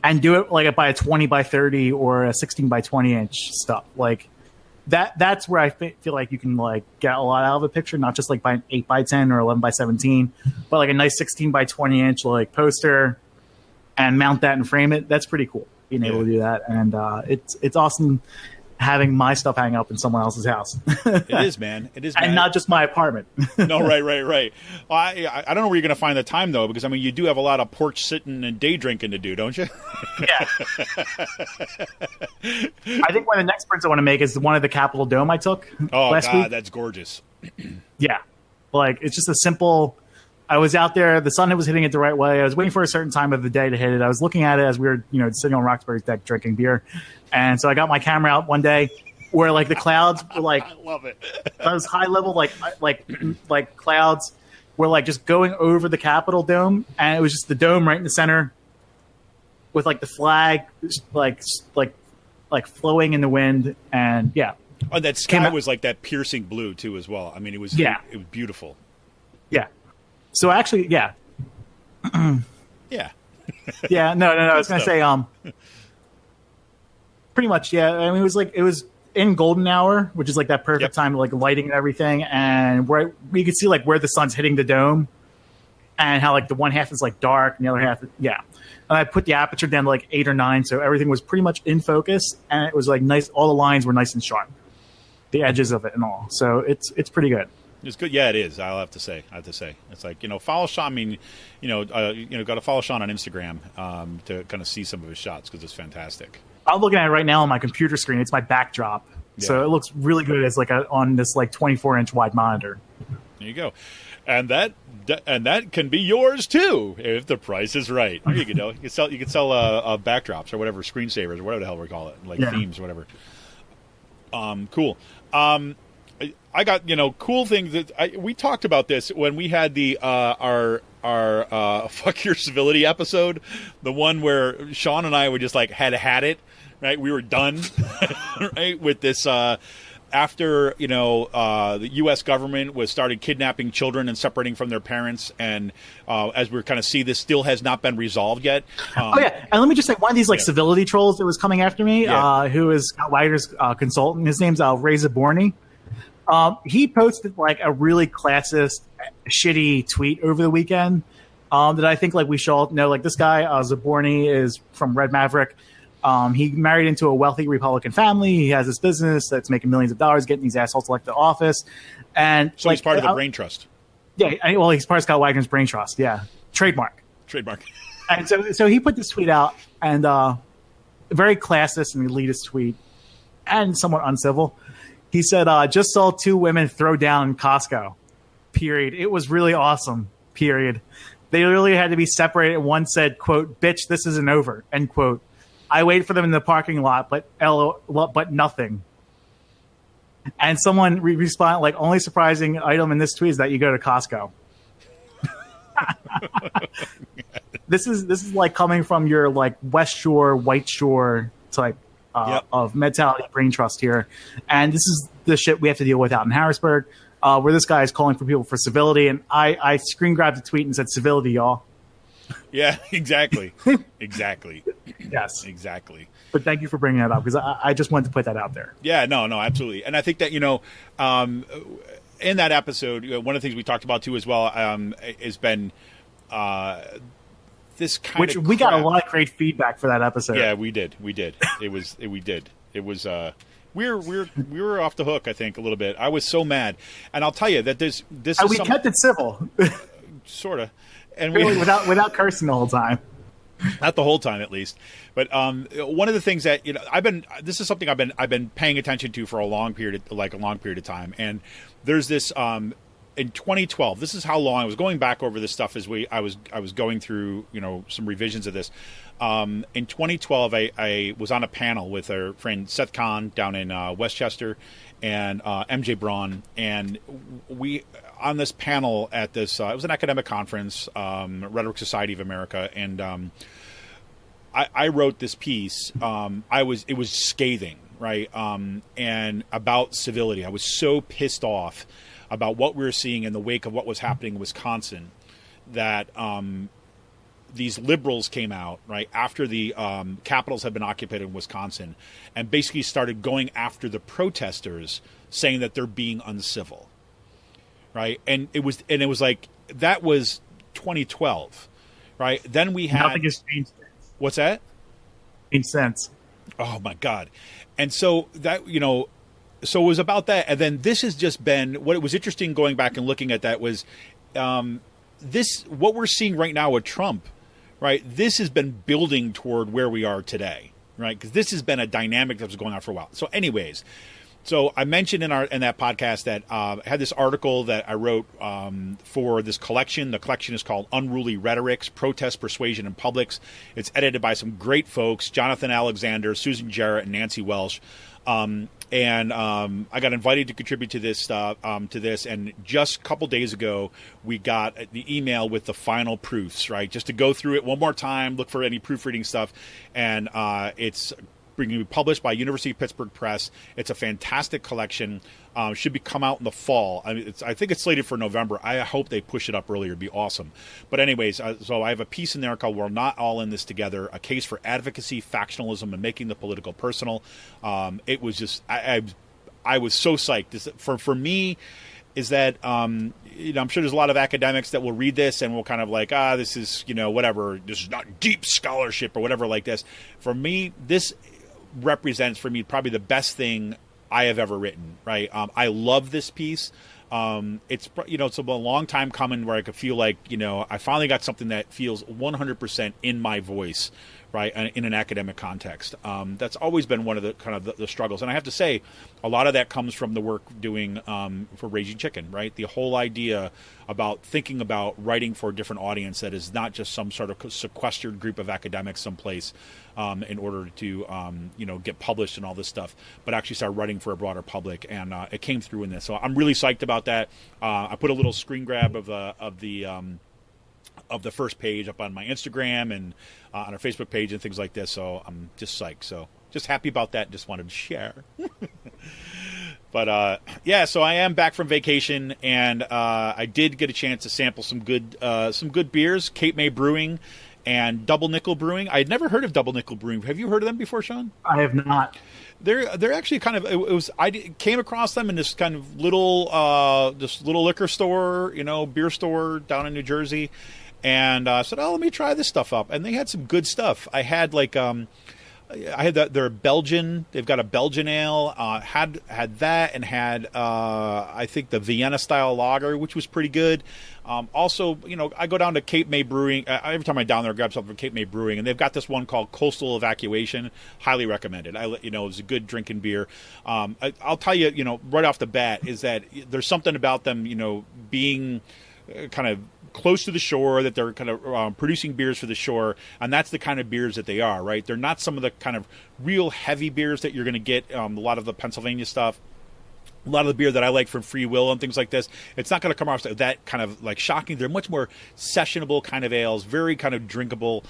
and do it by a 20 by 30 or a 16 by 20 inch stuff. That's where I feel like you can get a lot out of a picture, not just by an 8 by 10 or 11 by 17, but a nice 16 by 20 inch poster and mount that and frame it. That's pretty cool being able to do that, and it's awesome having my stuff hang up in someone else's house. It is, man. It is, man. And not just my apartment. No, right. Well, I don't know where you're going to find the time, though, because, you do have a lot of porch sitting and day drinking to do, don't you? Yeah. I think one of the next prints I want to make is one of the Capitol Dome I took last week. That's gorgeous. Yeah. It's just a simple... I was out there. The sun was hitting it the right way. I was waiting for a certain time of the day to hit it. I was looking at it as we were, sitting on Roxbury's deck drinking beer. And so I got my camera out one day where the clouds were I love it. Those high level clouds were just going over the Capitol Dome, and it was just the dome right in the center with the flag flowing in the wind, and yeah. Oh, that sky was that piercing blue too as well. It was it was beautiful. Yeah. So actually, yeah. Yeah. Yeah, no. I was going to say, pretty much, yeah. It was in golden hour, which is that perfect time, lighting and everything, and where you could see where the sun's hitting the dome, and how like the one half is like dark and the other half, yeah. And I put the aperture down to like 8 or 9, so everything was pretty much in focus, and it was like nice. All the lines were nice and sharp, the edges of it and all. So it's pretty good. It's good. Yeah, it is. I'll have to say. It's like, follow Sean. I mean, got to follow Sean on Instagram to kind of see some of his shots because it's fantastic. I'm looking at it right now on my computer screen. It's my backdrop, so it looks really good as like on this like 24-inch wide monitor. There you go, and that can be yours too if the price is right. There you go. You can sell backdrops or whatever, screensavers or whatever the hell we call it, like themes or whatever. Cool. I got cool things that we talked about this when we had the our fuck your civility episode, the one where Sean and I were just like had it, right? We were done, right, with this after the U.S. government started kidnapping children and separating from their parents, and as we're kind of see, this still has not been resolved yet. And let me just say, one of these civility trolls that was coming after me, who is Scott Weider's consultant, his name's Ray Zaborny. He posted like a really classist, shitty tweet over the weekend that I think like we should all know. Like this guy, Zaborny, is from Red Maverick. He married into a wealthy Republican family. He has this business that's making millions of dollars, getting these assholes elected to office. And so he's part of the Brain Trust. Yeah, he's part of Scott Wagner's Brain Trust. Yeah, trademark. And so he put this tweet out, and very classist and elitist tweet, and somewhat uncivil. He said, just saw 2 women throw down in Costco, period. It was really awesome, period. They literally had to be separated. One said, quote, bitch, this isn't over, end quote. I waited for them in the parking lot, but nothing. And someone responded, like, only surprising item in this tweet is that you go to Costco. This is like coming from your like West Shore, White Shore type of mentality, Brain Trust here. And this is the shit we have to deal with out in Harrisburg, where this guy is calling for people for civility. And I screen grabbed the tweet and said, civility, y'all. Yeah, exactly. Yes. Exactly. But thank you for bringing that up, because I just wanted to put that out there. Yeah, no, absolutely. And I think that, in that episode, one of the things we talked about too as well has been this kind which of we got a lot of great feedback for that episode. Yeah, we did. We did. We were off the hook, I think, a little bit. I was so mad. And I'll tell you that this we kept it civil. Sort of. And really, without cursing the whole time. Not the whole time, at least. But one of the things that this is something I've been paying attention to for a long period of time. And there's this in 2012. This is how long I was going back over this stuff as I was going through some revisions of this. In 2012, I was on a panel with our friend Seth Kahn down in Westchester and MJ Braun, and we on this panel at this it was an academic conference, Rhetoric Society of America, and I wrote this piece. It was scathing, right? And about civility. I was so pissed off about what we were seeing in the wake of what was happening in Wisconsin that these liberals came out right after the capitals had been occupied in Wisconsin and basically started going after the protesters, saying that they're being uncivil, right? And it was like that was 2012, right? Then we had nothing has changed. What's that? Makes sense. Oh my God! And so that so it was about that, and then this has just been what it was interesting going back and looking at that was what we're seeing right now with Trump, right? This has been building toward where we are today, right? Because this has been a dynamic that was going on for a while. So, anyways, so I mentioned in that podcast that I had this article that I wrote for this collection. The collection is called Unruly Rhetorics, Protest, Persuasion, and Publics. It's edited by some great folks, Jonathan Alexander, Susan Jarrett, and Nancy Welsh. And I got invited to contribute to this, and just a couple days ago, we got the email with the final proofs, right? Just to go through it one more time, look for any proofreading stuff, and it's going to be published by University of Pittsburgh Press. It's a fantastic collection. Should come out in the fall. I think it's slated for November. I hope they push it up earlier. It'd be awesome. But anyways, so I have a piece in there called "We're Not All in This Together: A Case for Advocacy, Factionalism, and Making the Political Personal." It was just I was so psyched. For me, is that I'm sure there's a lot of academics that will read this and will kind of like, this is, whatever. This is not deep scholarship or whatever like this. For me, this represents for me probably the best thing I have ever written. Right. I love this piece. It's a long time coming where I could feel like, I finally got something that feels 100% in my voice, right, in an academic context. That's always been one of the kind of the struggles. And I have to say, a lot of that comes from the work doing for Raging Chicken, right? The whole idea about thinking about writing for a different audience that is not just some sort of sequestered group of academics someplace in order to, get published and all this stuff, but actually start writing for a broader public. And it came through in this. So I'm really psyched about that. I put a little screen grab of the first page up on my Instagram and on our Facebook page and things like this. So I'm just psyched. So just happy about that. Just wanted to share. But so I am back from vacation, and I did get a chance to sample some good beers, Cape May Brewing and Double Nickel Brewing. I had never heard of Double Nickel Brewing. Have you heard of them before, Sean? I have not. They're actually kind of I came across them in this kind of little liquor store, beer store down in New Jersey, and I said, let me try this stuff up. And they had some good stuff. I had their Belgian. They've got a Belgian ale. Had that, and had I think the Vienna style lager, which was pretty good. Also, I go down to Cape May Brewing every time I'm down there. I grab something from Cape May Brewing, and they've got this one called Coastal Evacuation. Highly recommended. It's a good drinking beer. I'll tell you, right off the bat, is that there's something about them, being kind of close to the shore, that they're kind of producing beers for the shore, and that's the kind of beers that they are, right? They're not some of the kind of real heavy beers that you're going to get, a lot of the Pennsylvania stuff, a lot of the beer that I like from Free Will and things like this. It's not going to come off that kind of like shocking. They're much more sessionable kind of ales, very kind of drinkable,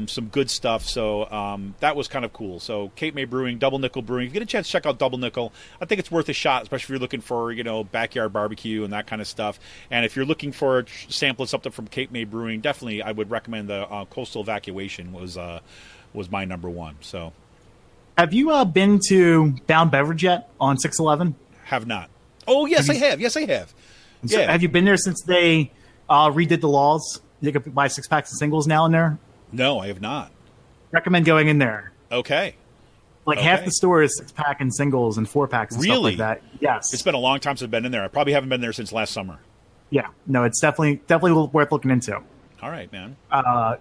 some good stuff. So that was kind of cool. So Cape May Brewing, Double Nickel Brewing. If you get a chance to check out Double Nickel, I think it's worth a shot, especially if you're looking for, backyard barbecue and that kind of stuff. And if you're looking for a sample of something from Cape May Brewing, definitely I would recommend the Coastal Evacuation was my number one. So, have you been to Bound Beverage yet on 611? Have not. Oh, yes, I have. Yes, I have. So have you been there since they redid the laws? You can buy 6-packs and singles now in there? No, I have not. Recommend going in there. Okay. Half the store is 6-pack and singles and 4-packs and stuff like that. Yes. It's been a long time since I've been in there. I probably haven't been there since last summer. Yeah. No, it's definitely worth looking into. All right, man.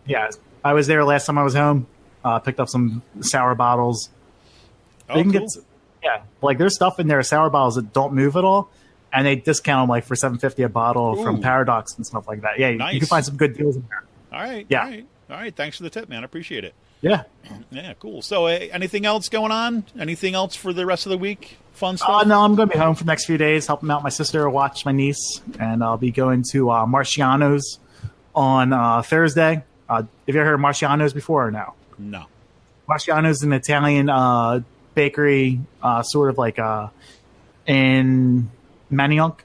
Yeah. I was there last time I was home. Picked up some sour bottles. Oh, cool. There's stuff in there, sour bottles that don't move at all, and they discount them for $7.50 a bottle from Paradox and stuff like that. Yeah, nice. You can find some good deals in there. All right. Yeah. All right. Thanks for the tip, man. I appreciate it. Yeah. Yeah, cool. So anything else going on? Anything else for the rest of the week? Fun stuff? No, I'm going to be home for the next few days, helping out my sister, watch my niece, and I'll be going to Marciano's on Thursday. Have you ever heard of Marciano's before or no? No. Marciano's is an Italian bakery, sort of like in Manioc,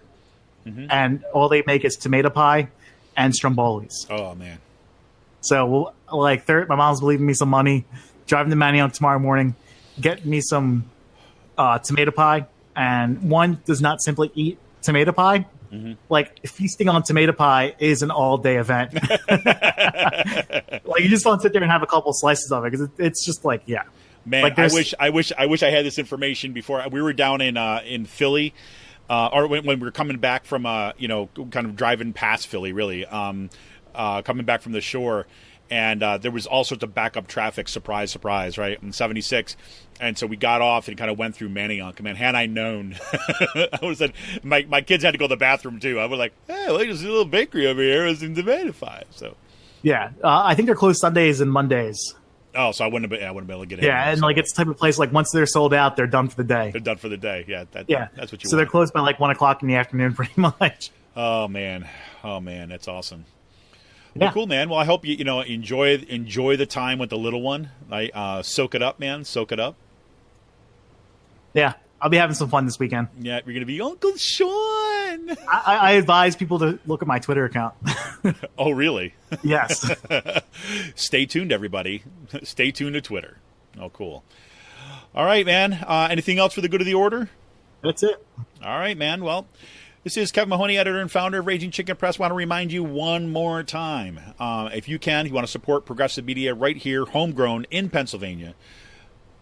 and all they make is tomato pie and strombolis. Oh man! So my mom's leaving me some money, driving to Manioc tomorrow morning, getting me some tomato pie, and one does not simply eat tomato pie. Feasting on tomato pie is an all-day event. You just want to sit there and have a couple slices of it because it's just Man, I wish I had this information before. We were down in Philly, or when we were coming back from kind of driving past Philly, really, coming back from the shore, and there was all sorts of backup traffic. Surprise, surprise, right? On 76, and so we got off and kind of went through Manioc. Man, had I known, I would have said my kids had to go to the bathroom too. I was like, hey, there's a little bakery over here. It was in tomato pie. So yeah, I think they're closed Sundays and Mondays. Oh, so I wouldn't be able to get in. Yeah, and it's the type of place once they're sold out, they're done for the day. They're done for the day. Yeah, that's what you want. So they're closed by 1 o'clock in the afternoon, pretty much. Oh man, that's awesome. Yeah. Well, cool, man. Well, I hope you enjoy the time with the little one. Soak it up, man. Soak it up. Yeah, I'll be having some fun this weekend. Yeah, you're gonna be Uncle Sean. I advise people to look at my Twitter account. Oh, really? Yes. Stay tuned, everybody. Stay tuned to Twitter. Oh, cool. All right, man. Anything else for the good of the order? That's it. All right, man. Well, This is Kevin Mahoney, editor and founder of Raging Chicken Press. I want to remind you one more time, if you want to support progressive media right here, homegrown in Pennsylvania,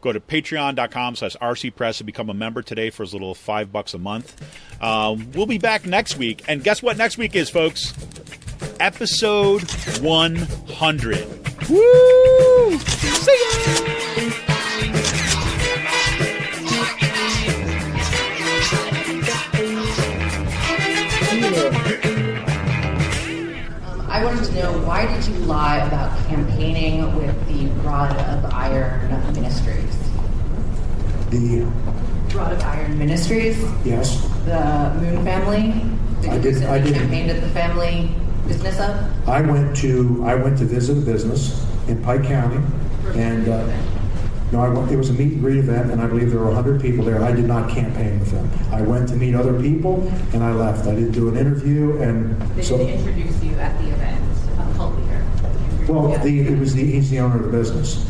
go to patreon.com/rcpress and become a member today for as little as $5 a month. We'll be back next week. And guess what next week is, folks? Episode 100. Woo! See ya! I wanted to know, why did you lie about campaigning with the Rod of Iron Ministries? The Rod of Iron Ministries? yes, The Moon family? I did. I did. Campaigned at the family business of? I went to visit a business in Pike County, and it was a meet and greet event, and I believe there were 100 people there. I did not campaign with them. I went to meet other people, and I left. I didn't do an interview, and They didn't introduce you at the event, cult leader. well, he's the owner of the business.